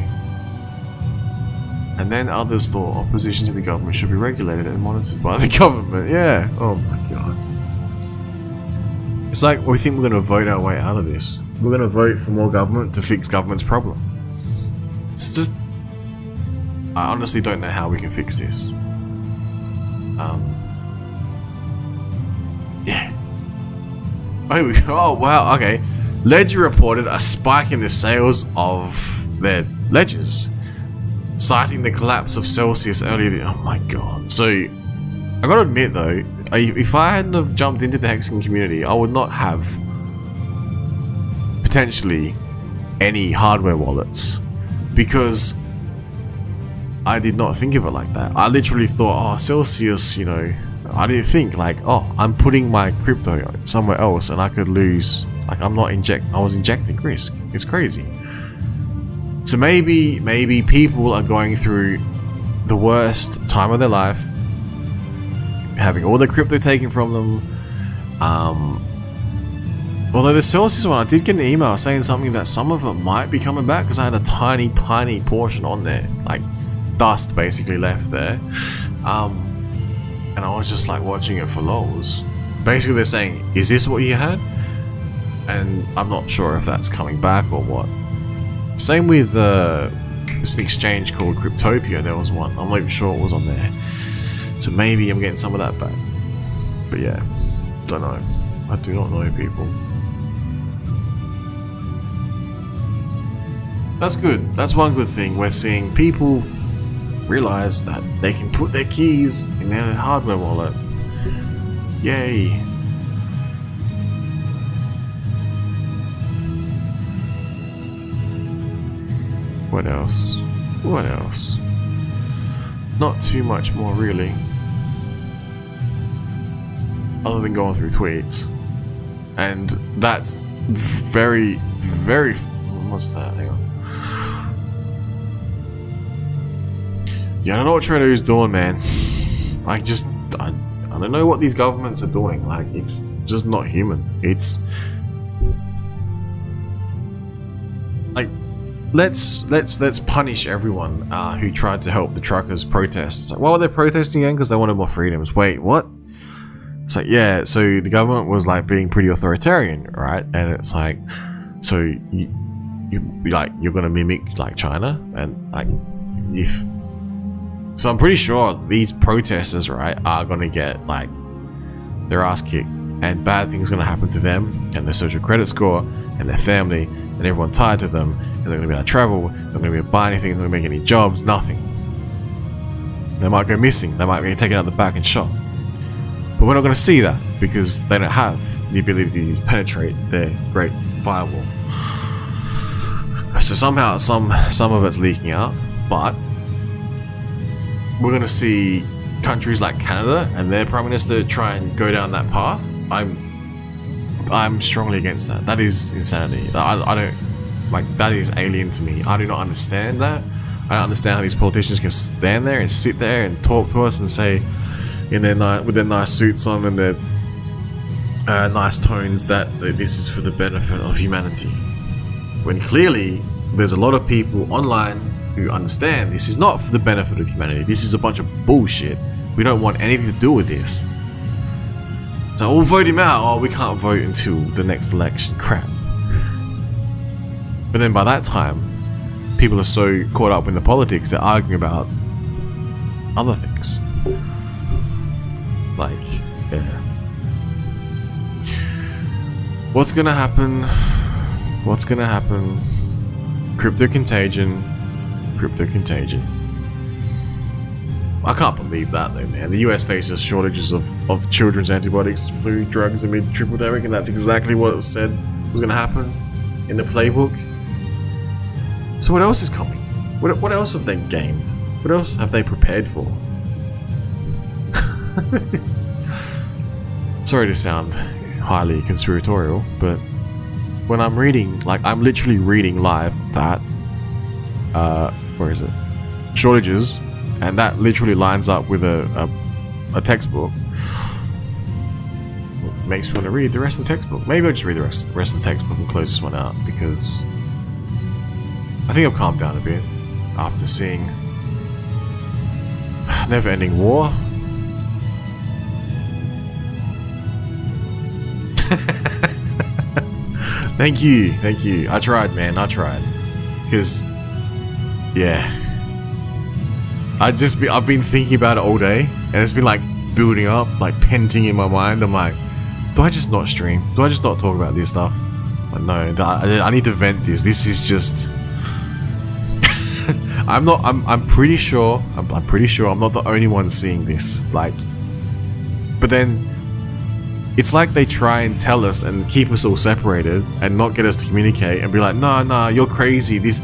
And then others thought opposition to the government should be regulated and monitored by the government. Yeah. Oh my god. It's like we think we're going to vote our way out of this. We're going to vote for more government to fix government's problem. It's just... I honestly don't know how we can fix this. Yeah. Oh, here we go. Oh, wow, okay. Ledger reported a spike in the sales of their ledgers, citing the collapse of Celsius earlier. Oh my god. So, I gotta admit though, if I hadn't have jumped into the Hexagon community, I would not have potentially any hardware wallets, because I did not think of it like that. I literally thought, oh, Celsius, I didn't think like, oh, I'm putting my crypto somewhere else and I could lose. Like, I was injecting risk. It's crazy. So maybe people are going through the worst time of their life, having all their crypto taken from them. Although the Celsius one, I did get an email saying something that some of it might be coming back, because I had a tiny portion on there, like dust basically left there. And I was just like watching it for lols. Basically they're saying, is this what you had? And I'm not sure if that's coming back or what. Same with this exchange called Cryptopia. There was one. I'm not even sure what was on there. So maybe I'm getting some of that back. But yeah, don't know. I do not know, people. That's good. That's one good thing. We're seeing people realize that they can put their keys in their hardware wallet. Yay. What else? What else? Not too much more, really. Other than going through tweets. And that's very, very... What's that? Hang on. Yeah, I don't know what Trudeau's doing, man. I don't know what these governments are doing. Like, it's just not human. It's... like... Let's punish everyone who tried to help the truckers protest. It's like, why were they protesting again? Because they wanted more freedoms. Wait, what? It's like, yeah, so the government was like being pretty authoritarian, right? And it's like, so you're gonna mimic like China, and like if so, I'm pretty sure these protesters, right, are gonna get like their ass kicked, and bad things gonna happen to them and their social credit score and their family and everyone tied to them, and they're gonna be able to travel, they're gonna be able to buy anything, they're gonna make any jobs, nothing. They might go missing, they might be taken out the back and shot. But we're not going to see that because they don't have the ability to penetrate their great firewall. So somehow some of it's leaking out, but we're going to see countries like Canada and their Prime Minister try and go down that path. I'm strongly against that. That is insanity. I don't like, that is alien to me. I do not understand that. I don't understand how these politicians can stand there and sit there and talk to us and say, in their with their nice suits on and their nice tones, that this is for the benefit of humanity, when clearly there's a lot of people online who understand this is not for the benefit of humanity. This is a bunch of bullshit. We don't want anything to do with this. So we'll vote him out. Oh, we can't vote until the next election. Crap. But then by that time, people are so caught up in the politics, they're arguing about other things. Like, yeah. What's gonna happen? What's gonna happen? Crypto contagion. Crypto contagion. I can't believe that though, man. The US faces shortages of children's antibiotics, food, drugs amid triple pandemic, and that's exactly what it said was gonna happen in the playbook. So what else is coming? What else have they gamed? What else have they prepared for? Sorry to sound highly conspiratorial, but when I'm reading, like, I'm literally reading live that where is it? Shortages, and that literally lines up with a textbook. It makes me want to read the rest of the textbook. Maybe I'll just read the rest of the textbook and close this one out, because I think I've calmed down a bit after seeing Never-Ending War. Thank you. I tried, man. I tried. Because, yeah. I've been thinking about it all day, and it's been like building up, like penting in my mind. I'm like, do I just not stream? Do I just not talk about this stuff? Like, no, I need to vent this. This is just... I'm pretty sure I'm not the only one seeing this. Like, but then it's like they try and tell us and keep us all separated and not get us to communicate and be like, nah, you're crazy. This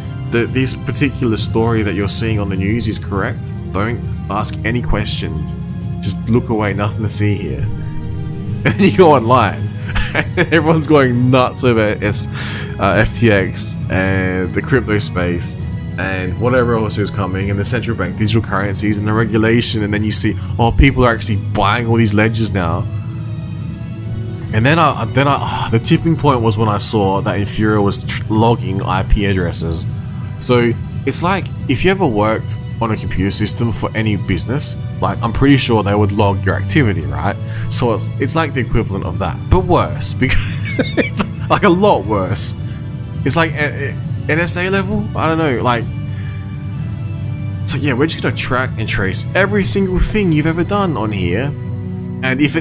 particular story that you're seeing on the news is correct. Don't ask any questions. Just look away. Nothing to see here. And then you go online, and everyone's going nuts over FTX and the crypto space and whatever else is coming, and the central bank digital currencies and the regulation, and then you see, oh, people are actually buying all these ledgers now. And then the tipping point was when I saw that Infura was logging IP addresses. So it's like, if you ever worked on a computer system for any business, like, I'm pretty sure they would log your activity, right? So it's like the equivalent of that, but worse, because like a lot worse. It's like NSA level? I don't know, like... So yeah, we're just gonna track and trace every single thing you've ever done on here. And if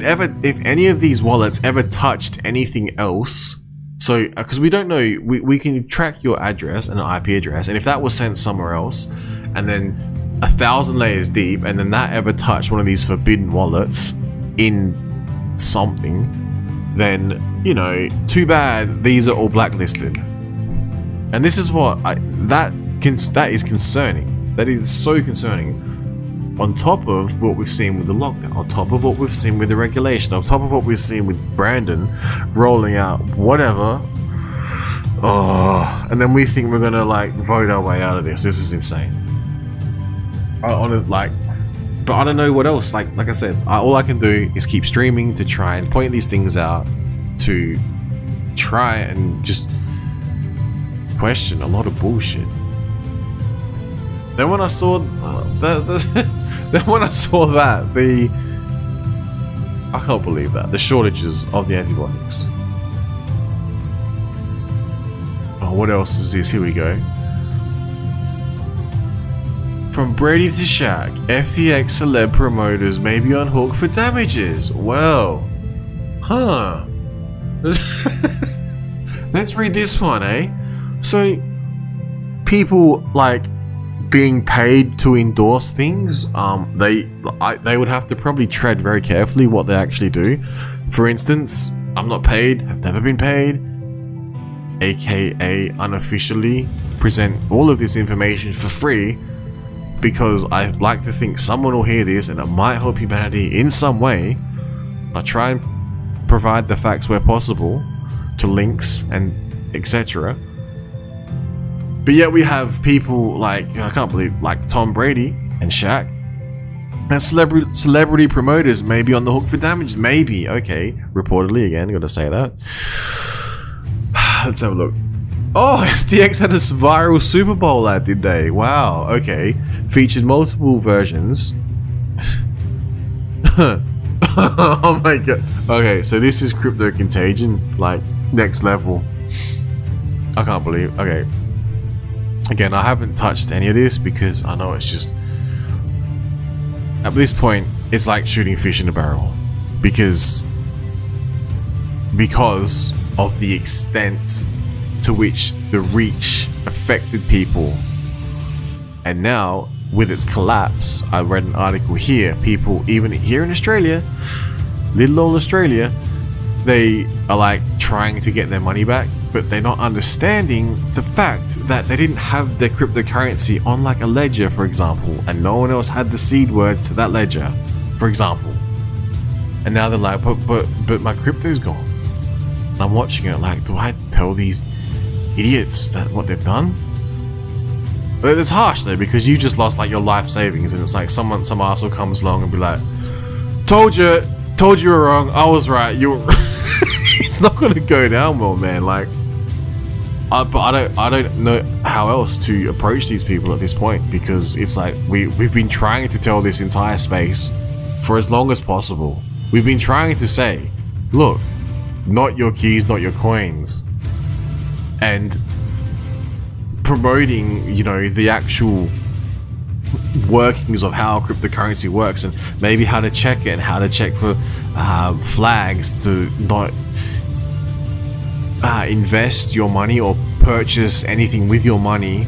any of these wallets ever touched anything else, So, because we don't know, we can track your address and an IP address, and if that was sent somewhere else, and then 1,000 layers deep, and then that ever touched one of these forbidden wallets in something, then, you know, too bad, these are all blacklisted. And this is what, that is concerning. That is so concerning. On top of what we've seen with the lockdown, on top of what we've seen with the regulation, on top of what we've seen with Brandon rolling out whatever. Oh, and then we think we're gonna like vote our way out of this. This is insane. But I don't know what else. Like I said, all I can do is keep streaming to try and point these things out, to try and just question a lot of bullshit. Then when I saw then when I saw that, I can't believe that, the shortages of the antibiotics. Oh, what else is this? Here we go. From Brady to Shaq, FTX celeb promoters may be on hook for damages. Well, huh. Let's read this one, eh? So, people like being paid to endorse things, they would have to probably tread very carefully what they actually do. For instance, I'm not paid, have never been paid, aka unofficially present all of this information for free because I like to think someone will hear this and it might help humanity in some way. I try and provide the facts where possible to links and etc. But yet we have people like, I can't believe, like Tom Brady and Shaq. And celebrity promoters may be on the hook for damage. Maybe, okay. Reportedly, again, gotta say that. Let's have a look. Oh, FTX had a viral Super Bowl ad, did they? Wow, okay. Featured multiple versions. Oh my god. Okay, so this is crypto contagion, like next level. I can't believe. Okay. Again, I haven't touched any of this because I know it's just, at this point, it's like shooting fish in a barrel. Because of the extent to which the reach affected people. And now, with its collapse, I read an article here, people, even here in Australia, little old Australia, they are like trying to get their money back, but they're not understanding the fact that they didn't have their cryptocurrency on like a ledger, for example, and no one else had the seed words to that ledger, for example. And now they're like, but my crypto's gone. And I'm watching it like, do I tell these idiots that what they've done? But it's harsh though, because you just lost like your life savings, and it's like some arsehole comes along and be like, told you were wrong, I was right, you were it's not gonna go down well, man. Like, but I don't know how else to approach these people at this point, because it's like we've been trying to tell this entire space for as long as possible. We've been trying to say, look, not your keys, not your coins, and promoting, you know, the actual workings of how cryptocurrency works, and maybe how to check it and how to check for flags to not invest your money or purchase anything with your money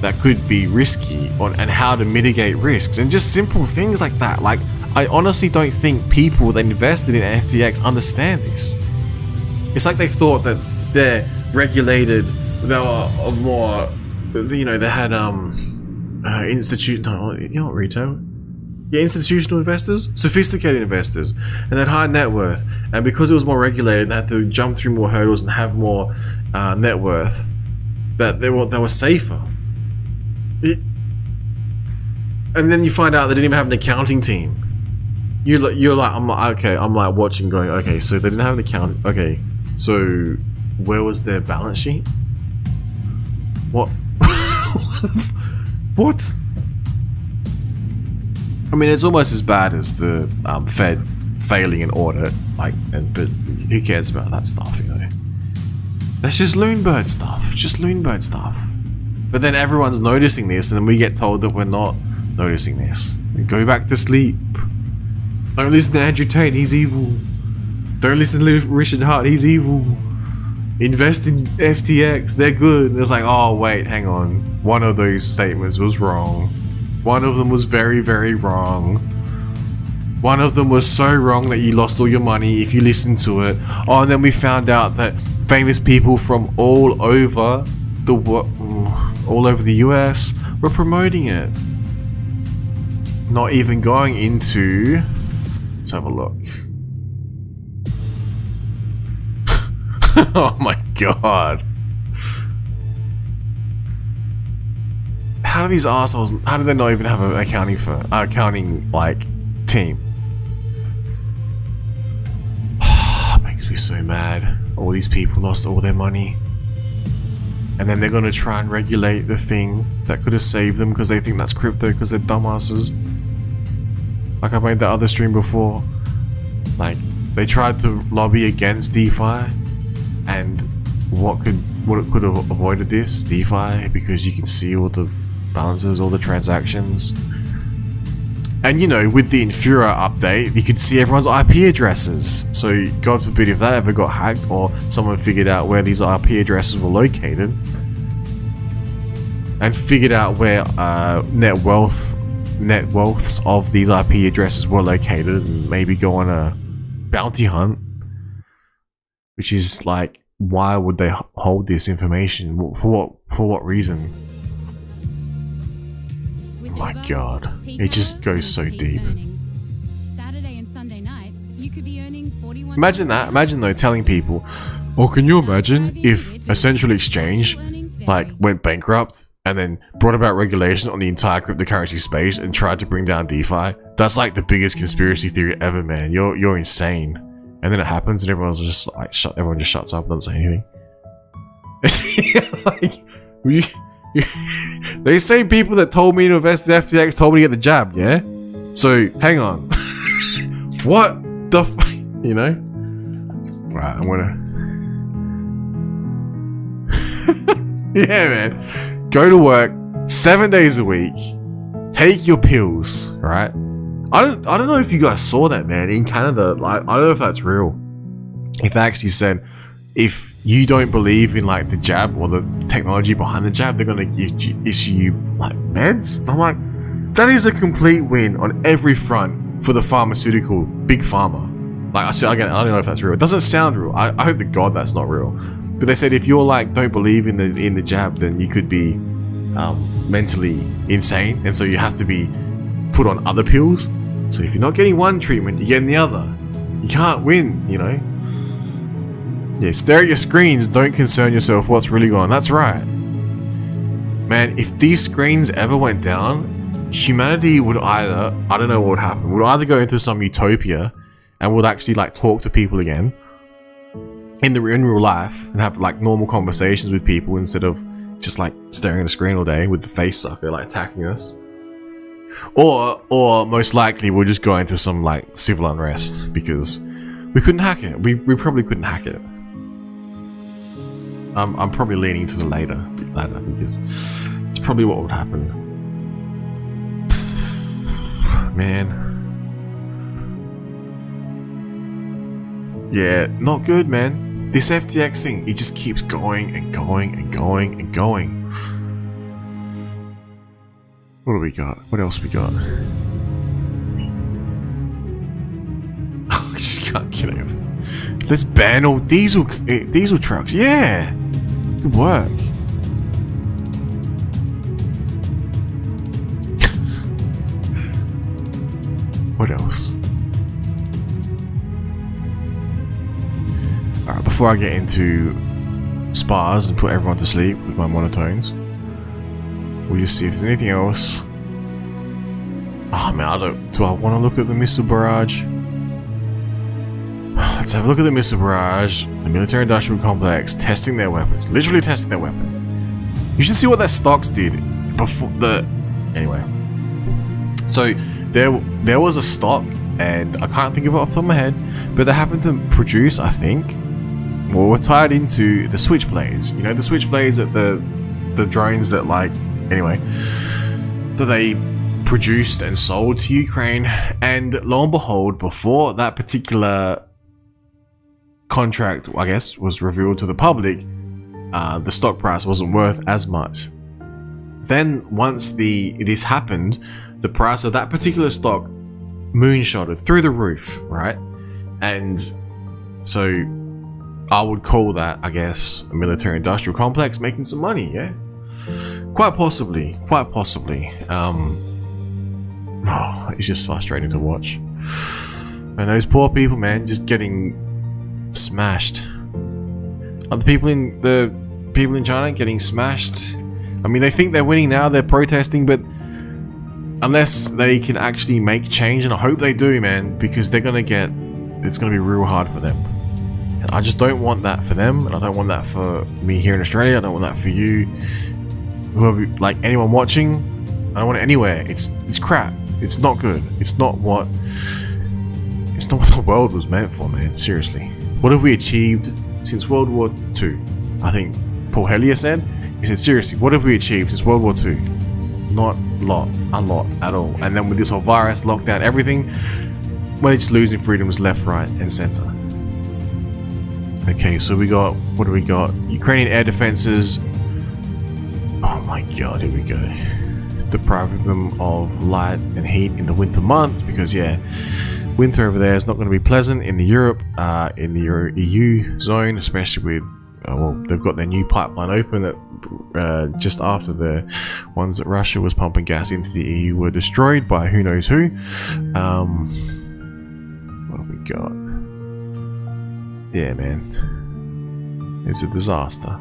that could be risky, and how to mitigate risks, and just simple things like that. Like, I honestly don't think people that invested in FTX understand this. It's like they thought that they're regulated, they were of more, you know, they had institutional investors, sophisticated investors, and they had high net worth, and because it was more regulated, they had to jump through more hurdles and have more net worth, that they were safer. And then you find out they didn't even have an accounting team. You're like, I'm like, okay, I'm like watching, going, okay, so they didn't have an account. Okay, so where was their balance sheet? What? What? I mean, it's almost as bad as the Fed failing an audit, like, but who cares about that stuff, you know? That's just Loonbird stuff. But then everyone's noticing this, and then we get told that we're not noticing this. Go back to sleep. Don't listen to Andrew Tate, he's evil. Don't listen to Richard Hart, he's evil. invest in FTX, they're good. And it's like, oh wait, hang on. One of those statements was wrong. One of them was very, very wrong. One of them was so wrong that you lost all your money if you listened to it. Oh, and then we found out that famous people from all over the US were promoting it. Not even going into... Let's have a look. Oh my god. How do these assholes... How do they not even have an accounting like team? Makes me so mad. All these people lost all their money. And then they're gonna try and regulate the thing that could have saved them because they think that's crypto because they're dumbasses. Like I made that other stream before. Like, they tried to lobby against DeFi, and what could have avoided this? DeFi, because you can see all the balances, all the transactions. And you know, with the Infura update, you could see everyone's IP addresses. So God forbid if that ever got hacked or someone figured out where these IP addresses were located and figured out where net worths of these IP addresses were located and maybe go on a bounty hunt, which is like, why would they hold this information? For what reason? Oh my god, it just goes so deep. Saturday and Sunday nights, you could be earning 41. Imagine that. Imagine though telling people, or can you imagine if a central exchange like went bankrupt and then brought about regulation on the entire cryptocurrency space and tried to bring down DeFi? That's like the biggest conspiracy theory ever, man. You're insane. And then it happens and everyone's just like everyone just shuts up and doesn't say anything. Like, they same people that told me to invest in FTX told me to get the jab, yeah? So, hang on. What the f... You know? Right, I'm gonna... Yeah, man. Go to work 7 days a week. Take your pills, right? I don't know if you guys saw that, man. In Canada, like, I don't know if that's real. If they actually said, if you don't believe in like the jab or the technology behind the jab, they're gonna issue you like meds. I'm like, that is a complete win on every front for the pharmaceutical big pharma. Like, again, I don't know if that's real. It doesn't sound real. I hope to God that's not real. But they said if you're like don't believe in the jab, then you could be mentally insane, and so you have to be put on other pills. So if you're not getting one treatment, you're getting the other. You can't win, you know. Yeah, stare at your screens, don't concern yourself what's really going on. That's right. Man, if these screens ever went down, humanity would either, I don't know what would happen, would either go into some utopia and would actually like talk to people again in real life and have like normal conversations with people instead of just like staring at a screen all day with the face sucker like attacking us. Or most likely we'll just go into some like civil unrest because we couldn't hack it. We probably couldn't hack it. I'm probably leaning to the latter because it's probably what would happen. Man. Yeah, not good, man. This FTX thing, it just keeps going and going and going and going. What do we got? What else we got? I just can't get over this. Let's ban all diesel trucks. Yeah, good work. What else? Alright, before I get into spas and put everyone to sleep with my monotones, we'll just see if there's anything else. Oh man, do I want to look at the missile barrage? Let's have a look at the missile barrage, the military industrial complex, testing their weapons. Literally testing their weapons. You should see what their stocks did before the... Anyway. So, there was a stock, and I can't think of it off the top of my head, but they happened to produce, I think, well, we're tied into the switchblades. You know, the switchblades that the drones that like... Anyway. That they produced and sold to Ukraine, and lo and behold, before that particular contract, I guess, was revealed to the public, the stock price wasn't worth as much. Then once this happened, the price of that particular stock moonshotted through the roof, right? And so I would call that, I guess, a military industrial complex making some money, yeah? Quite possibly. Oh, it's just frustrating to watch. And those poor people, man, just getting smashed. Are the people in China getting smashed? I mean, they think they're winning now, they're protesting, but unless they can actually make change, and I hope they do, man, because it's gonna be real hard for them. And I just don't want that for them, and I don't want that for me here in Australia. I don't want that for you, whoever, like anyone watching. I don't want it anywhere. It's crap. It's not good. It's not what the world was meant for, man. Seriously. What have we achieved since World War II? I think Paul Hellyer said. He said, seriously, what have we achieved since World War II? Not a lot at all. And then with this whole virus, lockdown, everything, we're just losing freedoms left, right, and center. Okay, so what do we got? Ukrainian air defenses. Oh my god, here we go. Depriving them of light and heat in the winter months, because yeah, winter over there is not going to be pleasant in the EU zone, especially with they've got their new pipeline open that just after the ones that Russia was pumping gas into the EU were destroyed by who knows who. What have we got? Yeah, man, it's a disaster.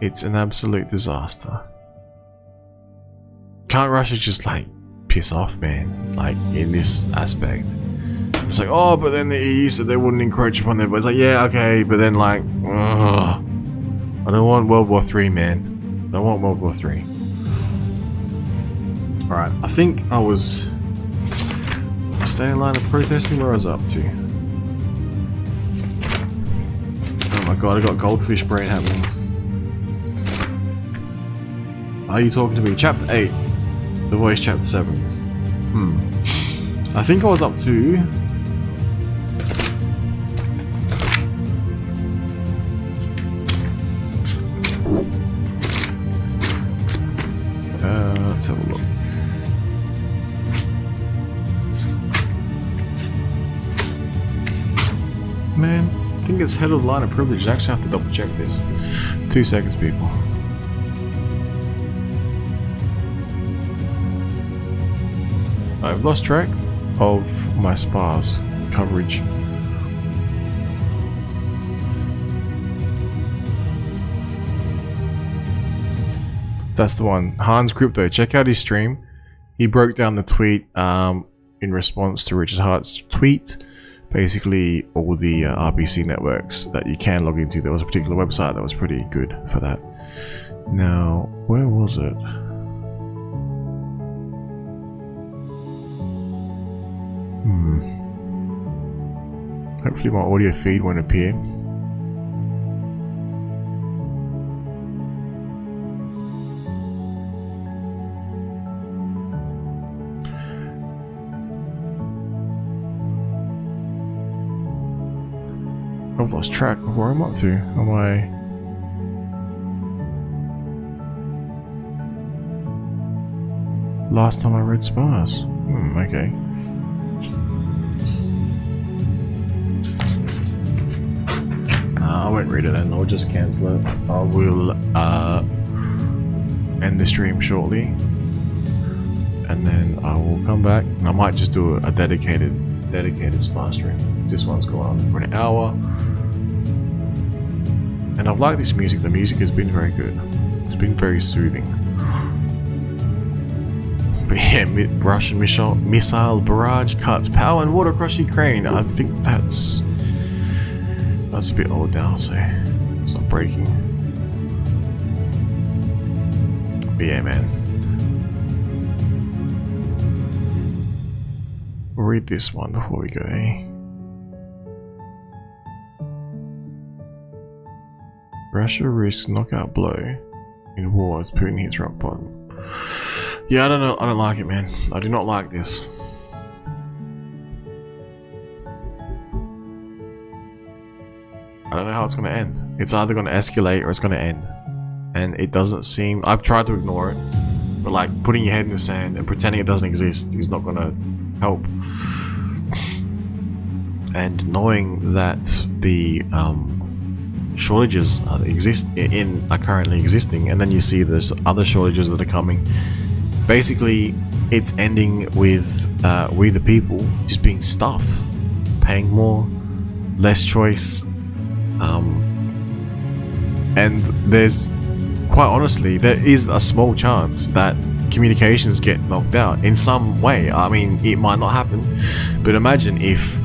It's an absolute disaster. Can't Russia just like piss off, man? Like in this aspect, it's like, oh, but then the EU said they wouldn't encroach upon them. But it's like, yeah, okay, but then like, ugh, I don't want World War III, man. I don't want World War III. All right, I think I was staying in line of protesting. Where I was up to? Oh my god, I got goldfish brain happening. Are you talking to me? Chapter 8. The Voice, Chapter 7. I think I was up to... let's have a look. Man, I think it's head of line of privilege. I actually have to double check this. 2 seconds, people. I've lost track of my spas coverage. That's the one. Hans Crypto. Check out his stream. He broke down the tweet in response to Richard Hart's tweet. Basically, all the RPC networks that you can log into. There was a particular website that was pretty good for that. Now, where was it? Hopefully my audio feed won't appear. I've lost track of where I'm up to. Am I... Last time I read spas. Okay. I won't read it then, I'll just cancel it. I will end the stream shortly, and then I will come back, and I might just do a dedicated spa stream. This one's gone on for an hour, and I've liked this music. The music has been very good. It's been very soothing. But yeah, Russian missile barrage cuts power and water across Ukraine. I think that's a bit old now, so it's not breaking. But yeah, man. We'll read this one before we go, eh? Russia risks knockout blow in war as Putin hits rock bottom. Yeah, I don't know. I don't like it, man. I do not like this. I don't know how it's going to end. It's either going to escalate or it's going to end. And it doesn't seem... I've tried to ignore it, but like putting your head in the sand and pretending it doesn't exist is not going to help. And knowing that the shortages are currently existing, and then you see there's other shortages that are coming. Basically, it's ending with we the people just being stuffed, paying more, less choice, and there's, quite honestly, there is a small chance that communications get knocked out in some way. I mean, it might not happen, but imagine if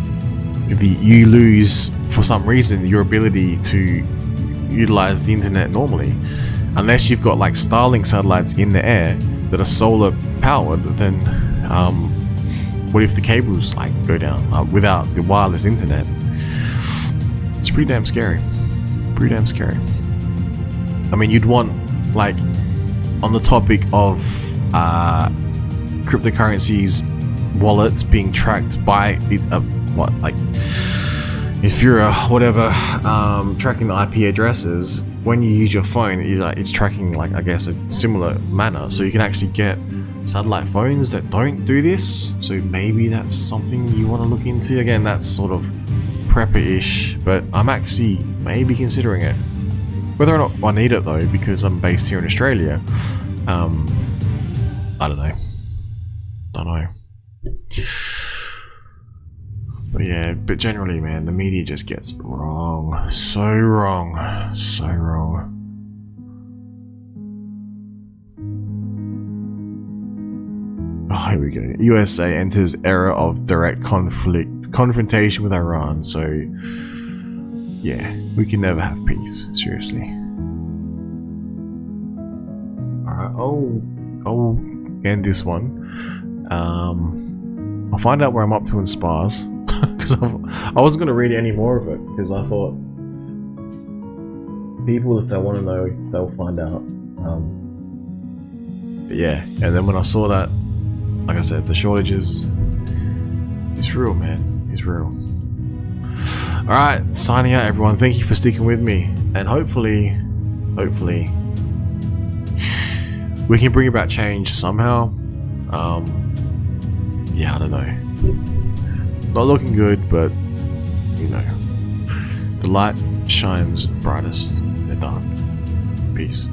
you lose, for some reason, your ability to utilize the internet normally. Unless you've got like Starlink satellites in the air that are solar powered, then what if the cables like go down without the wireless internet? It's pretty damn scary. Pretty damn scary. I mean, you'd want, like, on the topic of cryptocurrencies, wallets being tracked by if you're whatever, tracking the IP addresses, when you use your phone, it's tracking, like, I guess, a similar manner. So you can actually get satellite phones that don't do this. So maybe that's something you want to look into. Again, that's sort of prepper-ish, but I'm actually maybe considering it. Whether or not I need it though, because I'm based here in Australia, I don't know. But yeah, but generally, man, the media just gets wrong. So wrong. So wrong. Oh, here we go. USA enters era of direct confrontation with Iran. So, yeah, we can never have peace. Seriously. Alright, I'll end this one. I'll find out where I'm up to in spas. Because I wasn't going to read any more of it, because I thought people, if they want to know, they'll find out. But yeah, and then when I saw that, like I said, the shortages, it's real, man. It's real. Alright, signing out, everyone. Thank you for sticking with me, and hopefully we can bring about change somehow. Yeah, I don't know. Not looking good, but you know, the light shines brightest in the dark. Peace.